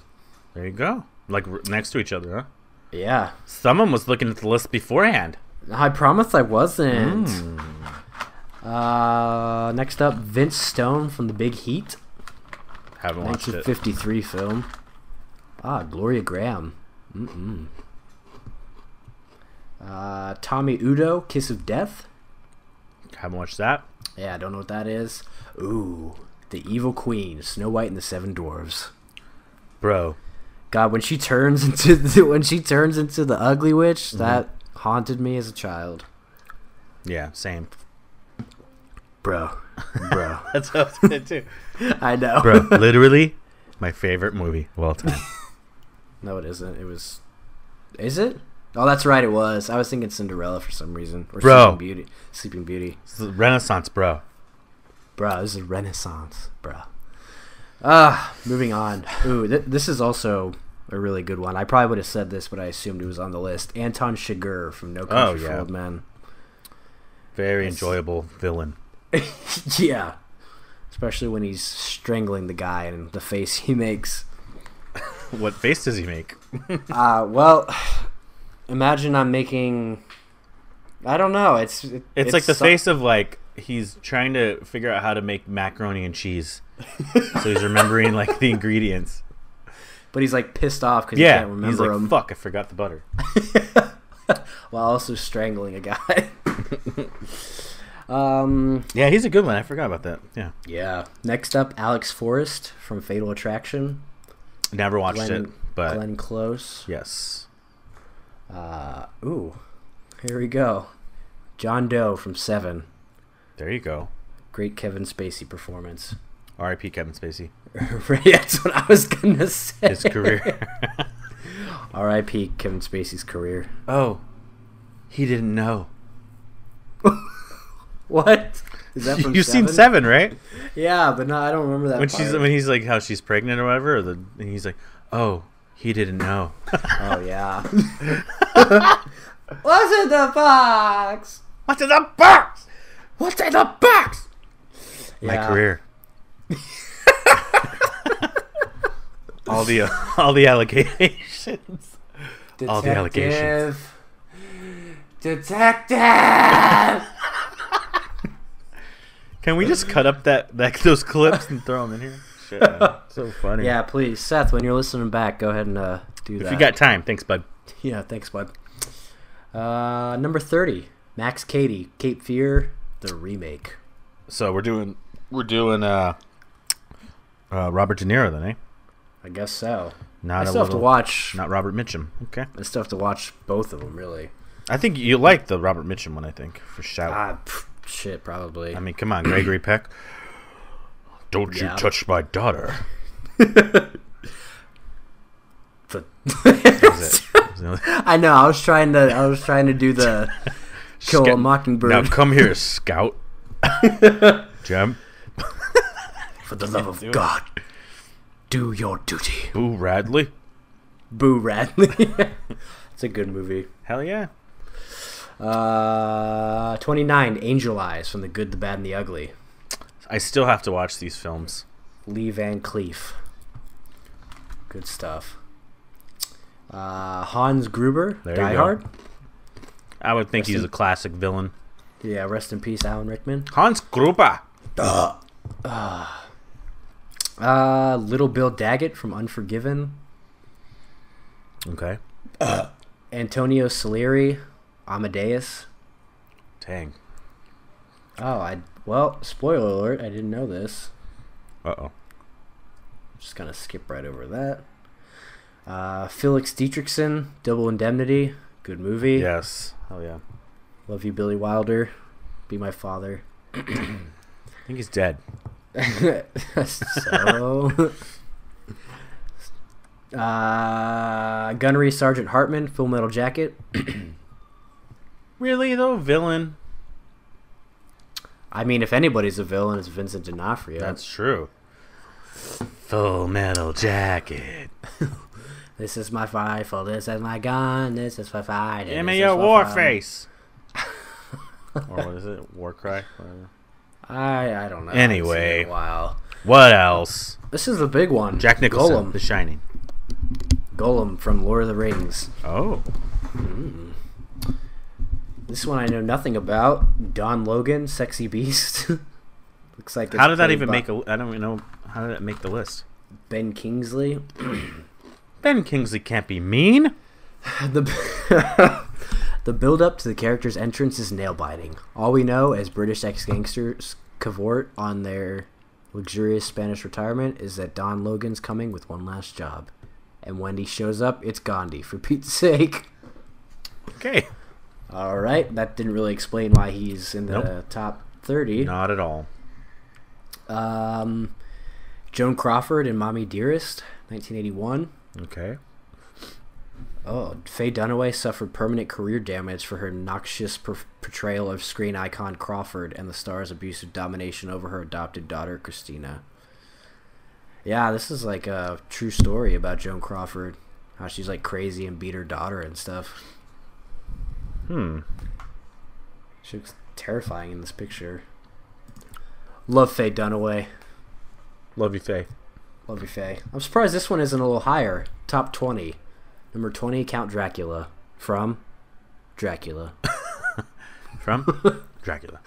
Speaker 2: There you go. Like next to each other, huh?
Speaker 1: Yeah.
Speaker 2: Someone was looking at the list beforehand.
Speaker 1: I promise I wasn't. Next up, Vince Stone from The Big Heat.
Speaker 2: Haven't watched it.
Speaker 1: 1953 film. Gloria Graham. Tommy Udo, Kiss of Death.
Speaker 2: Haven't watched that.
Speaker 1: Yeah, I don't know what that is. Ooh, The Evil Queen, Snow White and the Seven Dwarfs.
Speaker 2: Bro.
Speaker 1: God, when she turns into the ugly witch, that haunted me as a child.
Speaker 2: Yeah, same.
Speaker 1: Bro.
Speaker 2: That's what I was gonna do.
Speaker 1: I know.
Speaker 2: Bro, literally my favorite movie of all time.
Speaker 1: No, it isn't. It was. Is it? Oh, that's right. It was. I was thinking Cinderella for some reason. Or
Speaker 2: bro.
Speaker 1: Sleeping Beauty.
Speaker 2: This is Renaissance, bro.
Speaker 1: Bro, this is Renaissance, bro. Moving on. Ooh, this is also a really good one. I probably would have said this, but I assumed it was on the list. Anton Chigurh from No Country for Old Men.
Speaker 2: Very enjoyable villain.
Speaker 1: Yeah. Especially when he's strangling the guy and the face he makes.
Speaker 2: What face does he make?
Speaker 1: Well, imagine I'm making... I don't know. It's
Speaker 2: like the face of like he's trying to figure out how to make macaroni and cheese. So he's remembering like the ingredients.
Speaker 1: But he's like pissed off because he can't remember
Speaker 2: he's like,
Speaker 1: them.
Speaker 2: Fuck, I forgot the butter.
Speaker 1: While also strangling a guy.
Speaker 2: Yeah, he's a good one. I forgot about that.
Speaker 1: Yeah. Next up, Alex Forrest from Fatal Attraction.
Speaker 2: Never watched it, but
Speaker 1: Glenn Close.
Speaker 2: Yes.
Speaker 1: Here we go. John Doe from Seven.
Speaker 2: There you go.
Speaker 1: Great Kevin Spacey performance.
Speaker 2: R.I.P. Kevin Spacey.
Speaker 1: That's what I was gonna say.
Speaker 2: His career.
Speaker 1: R.I.P. Kevin Spacey's career.
Speaker 2: Oh, he didn't know.
Speaker 1: What? Is that from
Speaker 2: You've
Speaker 1: Seven?
Speaker 2: seen Seven, right?
Speaker 1: Yeah, but no, I don't remember that.
Speaker 2: When he's like how she's pregnant or whatever, and he's like, oh, he didn't know.
Speaker 1: Oh yeah. What's in the box?
Speaker 2: What's in the box? What's in the box?
Speaker 1: Yeah.
Speaker 2: My career. all the allegations. All the allegations.
Speaker 1: Detective.
Speaker 2: Can we just cut up those clips and throw them in here? Shit, man. So funny.
Speaker 1: Yeah, please, Seth. When you're listening back, go ahead and do that.
Speaker 2: If you got time, thanks, bud.
Speaker 1: Yeah, thanks, bud. Number 30, Max Cady, Cape Fear, the remake.
Speaker 2: So we're doing Robert De Niro then, eh?
Speaker 1: I guess so.
Speaker 2: I
Speaker 1: still have to watch.
Speaker 2: Not Robert Mitchum. Okay.
Speaker 1: I still have to watch both of them, really.
Speaker 2: I think you like the Robert Mitchum one. I think for shout.
Speaker 1: Shit, probably.
Speaker 2: I mean, come on, Gregory Peck. Don't you touch my daughter.
Speaker 1: I know. I was trying to do the Kill a Mockingbird.
Speaker 2: Now come here, Scout. Jem.
Speaker 1: For the love of God, do your duty.
Speaker 2: Boo Radley.
Speaker 1: Boo Radley. It's a good movie.
Speaker 2: Hell yeah.
Speaker 1: 29, Angel Eyes from The Good, the Bad, and the Ugly.
Speaker 2: I still have to watch these films.
Speaker 1: Lee Van Cleef. Good stuff. Hans Gruber,
Speaker 2: There
Speaker 1: Die
Speaker 2: you go.
Speaker 1: Hard.
Speaker 2: I would think he's a classic villain.
Speaker 1: Yeah, rest in peace, Alan Rickman.
Speaker 2: Hans Gruber.
Speaker 1: Little Bill Daggett from Unforgiven.
Speaker 2: Okay.
Speaker 1: Antonio Salieri, Amadeus.
Speaker 2: Dang.
Speaker 1: Well, spoiler alert, I didn't know this.
Speaker 2: Uh-oh.
Speaker 1: Just gonna skip right over that. Felix Dietrichson, Double Indemnity. Good movie.
Speaker 2: Yes. Hell yeah.
Speaker 1: Love you, Billy Wilder. Be my father.
Speaker 2: I think he's dead.
Speaker 1: So... Gunnery Sergeant Hartman, Full Metal Jacket.
Speaker 2: Really, though? Villain?
Speaker 1: I mean, if anybody's a villain, it's Vincent D'Onofrio.
Speaker 2: That's true. Full Metal Jacket.
Speaker 1: This is my rifle. This is my gun. This is for fighting.
Speaker 2: Give me your war face. Or what is it? War cry? Whatever.
Speaker 1: I don't know.
Speaker 2: Anyway.
Speaker 1: It's been a while.
Speaker 2: What else?
Speaker 1: This is the big one.
Speaker 2: Jack Nicholson,
Speaker 1: Gollum.
Speaker 2: The Shining.
Speaker 1: Gollum from Lord of the Rings.
Speaker 2: Oh.
Speaker 1: This one I know nothing about. Don Logan, Sexy Beast. Looks like.
Speaker 2: How did that even make a? I don't even know. How did it make the list?
Speaker 1: Ben Kingsley.
Speaker 2: Ben Kingsley can't be mean.
Speaker 1: The build-up to the character's entrance is nail-biting. All we know as British ex-gangsters cavort on their luxurious Spanish retirement is that Don Logan's coming with one last job. And when he shows up, it's Gandhi, for Pete's sake.
Speaker 2: Okay.
Speaker 1: Alright, that didn't really explain why he's in the top 30.
Speaker 2: Not at all.
Speaker 1: Joan Crawford in Mommy Dearest, 1981.
Speaker 2: Okay.
Speaker 1: Oh, Faye Dunaway suffered permanent career damage for her noxious portrayal of screen icon Crawford and the star's abusive domination over her adopted daughter, Christina. Yeah, this is like a true story about Joan Crawford. How she's like crazy and beat her daughter and stuff. She looks terrifying in this picture. Love Faye Dunaway.
Speaker 2: Love you, Faye.
Speaker 1: Love you, Faye. I'm surprised this one isn't a little higher. Top 20. Number 20, Count Dracula. From Dracula.
Speaker 2: From Dracula.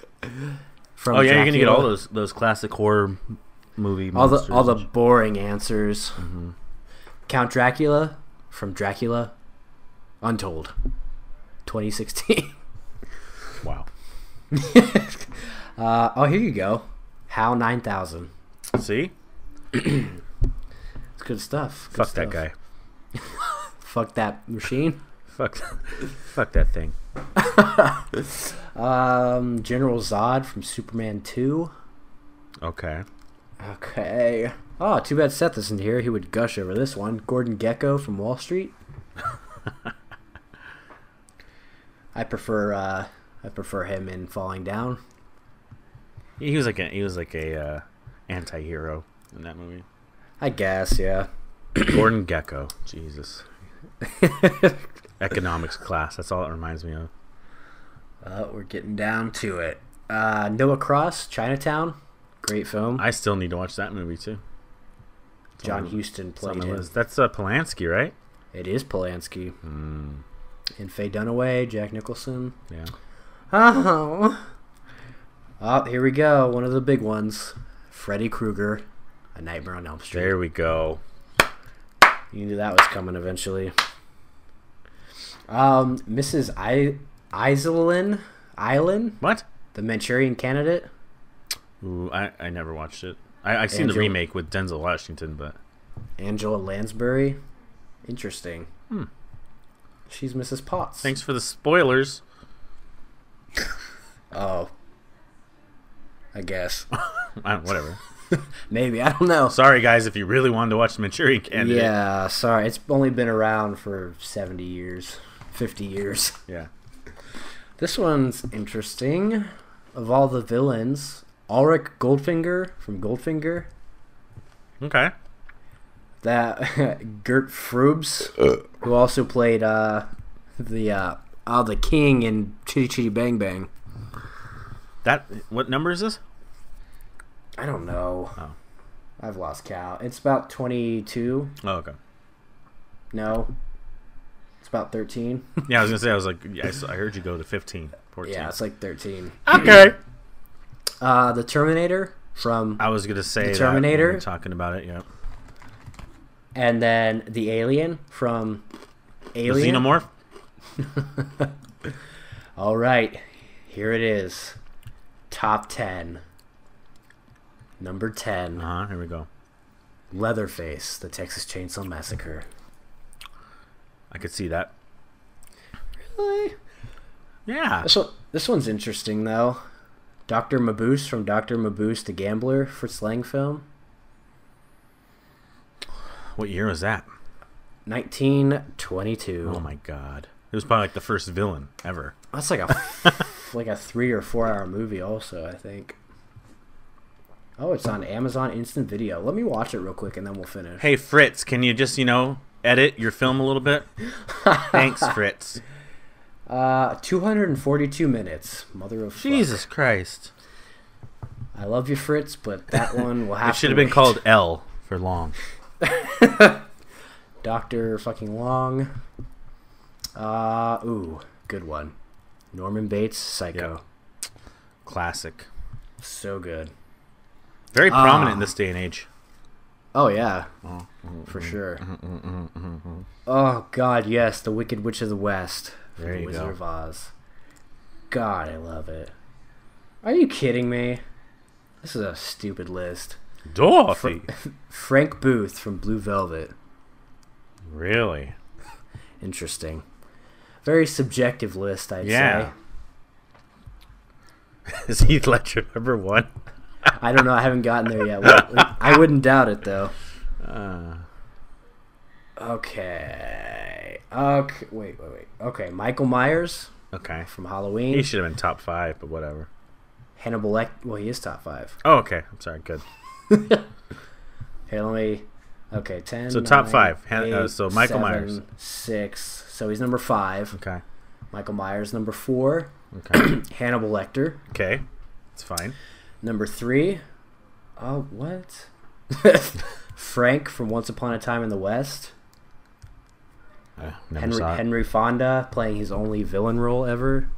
Speaker 1: From
Speaker 2: Oh yeah,
Speaker 1: Dracula.
Speaker 2: you're gonna get all those classic horror movie
Speaker 1: all
Speaker 2: monsters.
Speaker 1: the boring answers.
Speaker 2: Mm-hmm.
Speaker 1: Count Dracula from Dracula Untold. 2016.
Speaker 2: Wow.
Speaker 1: Oh, here you go. HAL 9000.
Speaker 2: See?
Speaker 1: It's good stuff. Good
Speaker 2: Fuck
Speaker 1: stuff.
Speaker 2: that guy.
Speaker 1: Fuck that machine.
Speaker 2: Fuck that thing.
Speaker 1: General Zod from Superman 2.
Speaker 2: Okay.
Speaker 1: Okay. Oh, too bad Seth isn't here. He would gush over this one. Gordon Gekko from Wall Street. I prefer him in Falling Down.
Speaker 2: He was like a anti-hero in that movie.
Speaker 1: I guess, yeah.
Speaker 2: Gordon Gekko. Jesus. Economics class. That's all it reminds me of.
Speaker 1: We're getting down to it. Noah Cross, Chinatown. Great film.
Speaker 2: I still need to watch that movie too.
Speaker 1: John Huston played him.
Speaker 2: That's Polanski, right?
Speaker 1: It is Polanski. And Faye Dunaway, Jack Nicholson.
Speaker 2: Yeah.
Speaker 1: Oh, here we go. One of the big ones. Freddy Krueger, A Nightmare on Elm Street.
Speaker 2: There we go.
Speaker 1: You knew that was coming eventually. Mrs. Island?
Speaker 2: What?
Speaker 1: The Manchurian Candidate?
Speaker 2: Ooh, I never watched it. I seen the remake with Denzel Washington, but
Speaker 1: Angela Lansbury? Interesting. She's Mrs. Potts.
Speaker 2: thanks for the spoilers.
Speaker 1: Oh. I guess.
Speaker 2: Whatever.
Speaker 1: Maybe. I don't know.
Speaker 2: Sorry, guys, if you really wanted to watch the Manchurian Candidate.
Speaker 1: Yeah, sorry. It's only been around for 70 years. 50 years.
Speaker 2: Yeah.
Speaker 1: This one's interesting. Of all the villains, Ulrich Goldfinger from Goldfinger.
Speaker 2: Okay.
Speaker 1: That Gert Frubes, who also played the king in Chitty Chitty Bang Bang.
Speaker 2: What number is this?
Speaker 1: I don't know.
Speaker 2: Oh.
Speaker 1: I've lost count. It's about 22.
Speaker 2: Oh, okay.
Speaker 1: No. It's about 13.
Speaker 2: Yeah, I was gonna say. I heard you go to 15, 14.
Speaker 1: Yeah, it's like 13.
Speaker 2: Okay.
Speaker 1: The Terminator from.
Speaker 2: I was gonna say
Speaker 1: the Terminator.
Speaker 2: That when we were talking about it, yeah.
Speaker 1: And then the Alien from Alien.
Speaker 2: The Xenomorph.
Speaker 1: All right, here it is. Top 10. Number 10.
Speaker 2: Here we go.
Speaker 1: Leatherface, the Texas Chainsaw Massacre.
Speaker 2: I could see that.
Speaker 1: Really?
Speaker 2: Yeah.
Speaker 1: This one's interesting, though. Dr. Mabuse from Dr. Mabuse the Gambler for slang film.
Speaker 2: What year was that?
Speaker 1: 1922.
Speaker 2: Oh my god. It was probably like the first villain ever.
Speaker 1: That's like a like a 3 or 4 hour movie also, I think. Oh, it's on Amazon Instant Video. Let me watch it real quick and then we'll finish.
Speaker 2: Hey Fritz, can you just, edit your film a little bit? Thanks, Fritz.
Speaker 1: 242 minutes. Mother of
Speaker 2: Jesus
Speaker 1: fuck.
Speaker 2: Christ.
Speaker 1: I love you, Fritz, but that one will have to
Speaker 2: It should have been called L for long.
Speaker 1: Dr. fucking Long. Ooh, good one. Norman Bates, Psycho.
Speaker 2: Yep. Classic.
Speaker 1: So good.
Speaker 2: Very prominent in this day and age.
Speaker 1: Oh, yeah. For sure. Oh, God, yes. The Wicked Witch of the West.
Speaker 2: There you
Speaker 1: Wizard
Speaker 2: go.
Speaker 1: of Oz. God, I love it. Are you kidding me? This is a stupid list.
Speaker 2: Dorothy.
Speaker 1: Frank Booth from Blue Velvet.
Speaker 2: Really?
Speaker 1: Interesting. Very subjective list, I'd say.
Speaker 2: Is Heath Ledger number 1?
Speaker 1: I don't know. I haven't gotten there yet. Well, I wouldn't doubt it, though. Okay. Wait. Okay, Michael Myers.
Speaker 2: Okay.
Speaker 1: From Halloween.
Speaker 2: He should have been top 5, but whatever.
Speaker 1: Hannibal Lecter. Well, he is top 5.
Speaker 2: Oh, okay. I'm sorry. Good.
Speaker 1: Okay, let me. Okay, 10.
Speaker 2: So
Speaker 1: 9,
Speaker 2: top 5.
Speaker 1: 8,
Speaker 2: So Michael
Speaker 1: 7,
Speaker 2: Myers.
Speaker 1: 6. So he's number 5.
Speaker 2: Okay.
Speaker 1: Michael Myers number 4.
Speaker 2: Okay.
Speaker 1: Hannibal Lecter.
Speaker 2: Okay. It's fine.
Speaker 1: Number 3. Oh, what? Frank from Once Upon a Time in the West. Henry Fonda playing his only villain role ever.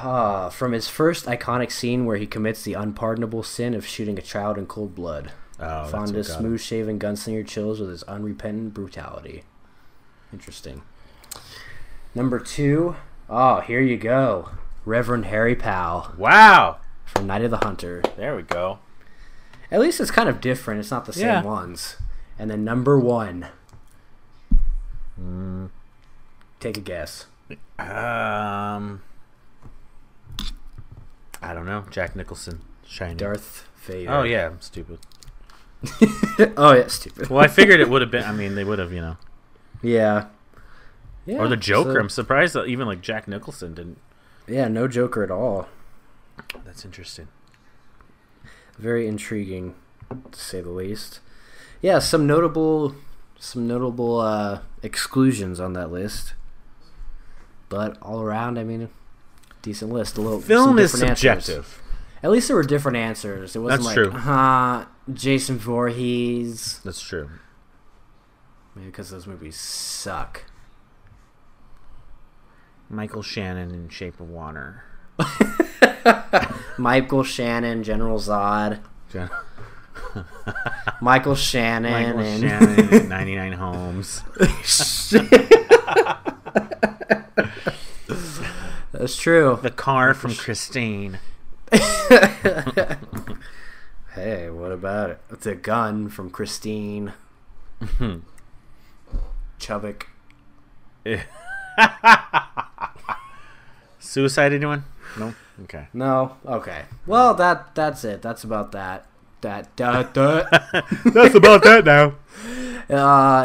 Speaker 1: From his first iconic scene where he commits the unpardonable sin of shooting a child in cold blood. Fonda's smooth-shaven gunslinger chills with his unrepentant brutality. Interesting. Number 2. Oh, here you go. Reverend Harry Powell.
Speaker 2: Wow.
Speaker 1: From Night of the Hunter.
Speaker 2: There we go.
Speaker 1: At least it's kind of different. It's not the same ones. And then number 1. Take a guess.
Speaker 2: I don't know. Jack Nicholson. Shining.
Speaker 1: Darth Vader.
Speaker 2: Oh, yeah. I'm stupid.
Speaker 1: Oh, yeah, stupid.
Speaker 2: Well, I figured it would have been. I mean, they would have,
Speaker 1: Yeah.
Speaker 2: Or the Joker. I'm surprised that even, like, Jack Nicholson didn't.
Speaker 1: Yeah, no Joker at all.
Speaker 2: That's interesting.
Speaker 1: Very intriguing, to say the least. Yeah, some notable exclusions on that list. But all around, I mean, decent list.
Speaker 2: Film is subjective.
Speaker 1: Answers. At least there were different answers. It wasn't
Speaker 2: That's
Speaker 1: true. Jason Voorhees.
Speaker 2: That's true.
Speaker 1: Maybe because those movies suck.
Speaker 2: Michael Shannon in Shape of Water.
Speaker 1: Michael Shannon, General Zod. Michael Shannon
Speaker 2: in 99 Homes.
Speaker 1: That's true.
Speaker 2: The car from Christine.
Speaker 1: Hey, what about it? It's a gun from Christine. Chubbuck.
Speaker 2: Suicide, anyone? No? Okay.
Speaker 1: No? Okay. Well, that's it. That's about that. That's about
Speaker 2: that now.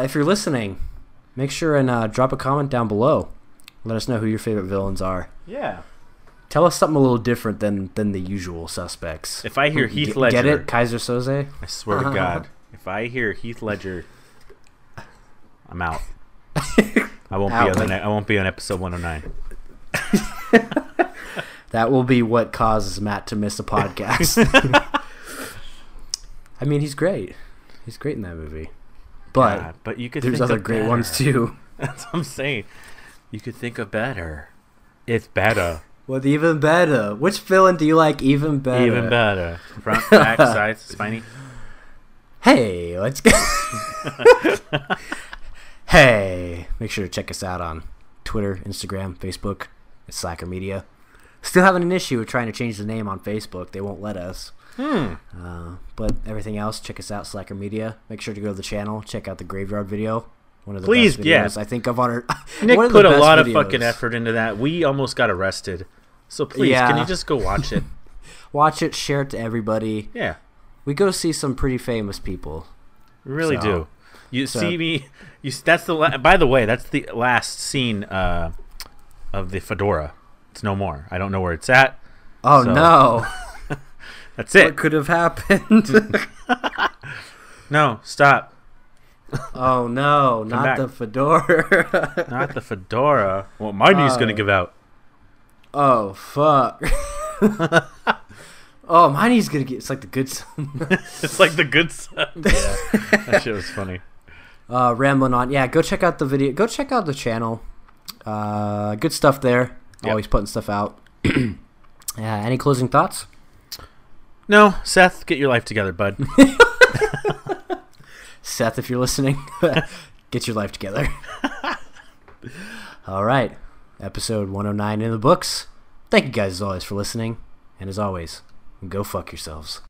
Speaker 1: If you're listening, make sure and drop a comment down below. Let us know who your favorite villains are.
Speaker 2: Yeah.
Speaker 1: Tell us something a little different than the usual suspects.
Speaker 2: If I hear Heath Ledger...
Speaker 1: Get it? Kaiser Soze?
Speaker 2: I swear to God. If I hear Heath Ledger, I'm out. I won't be on episode 109.
Speaker 1: That will be what causes Matt to miss a podcast. I mean, he's great. He's great in that movie.
Speaker 2: but you could.
Speaker 1: There's other great ones too.
Speaker 2: That's what I'm saying. You could think of better. It's better.
Speaker 1: What even better? Which villain do you like even better?
Speaker 2: Even better. Front, back, sides, spiny.
Speaker 1: Hey, let's go. Hey, make sure to check us out on Twitter, Instagram, Facebook. It's Slacker Media. Still having an issue with trying to change the name on Facebook. They won't let us. But everything else, check us out, Slacker Media. Make sure to go to the channel. Check out the Graveyard video. One of the best videos I think of on our.
Speaker 2: Nick put a lot of fucking effort into that. We almost got arrested. So please, can you just go watch it?
Speaker 1: Watch it, share it to everybody.
Speaker 2: Yeah.
Speaker 1: We go see some pretty famous people.
Speaker 2: We really do. You see me. That's the. By the way, that's the last scene of the fedora. It's no more. I don't know where it's at.
Speaker 1: Oh no.
Speaker 2: That's it.
Speaker 1: What could have happened?
Speaker 2: No, stop.
Speaker 1: Oh no, not the fedora.
Speaker 2: Not the fedora. Well, my knee's gonna give out.
Speaker 1: Oh fuck. Oh, my knee's gonna get. It's like the good son.
Speaker 2: It's like the good son. Yeah, that shit was funny.
Speaker 1: Rambling on. Yeah, go check out the video. Go check out the channel. Good stuff there. Yep. Always putting stuff out. Any closing thoughts?
Speaker 2: No, Seth, get your life together, bud.
Speaker 1: Seth, if you're listening, get your life together. All right, episode 109 in the books. Thank you guys as always for listening, and as always, go fuck yourselves.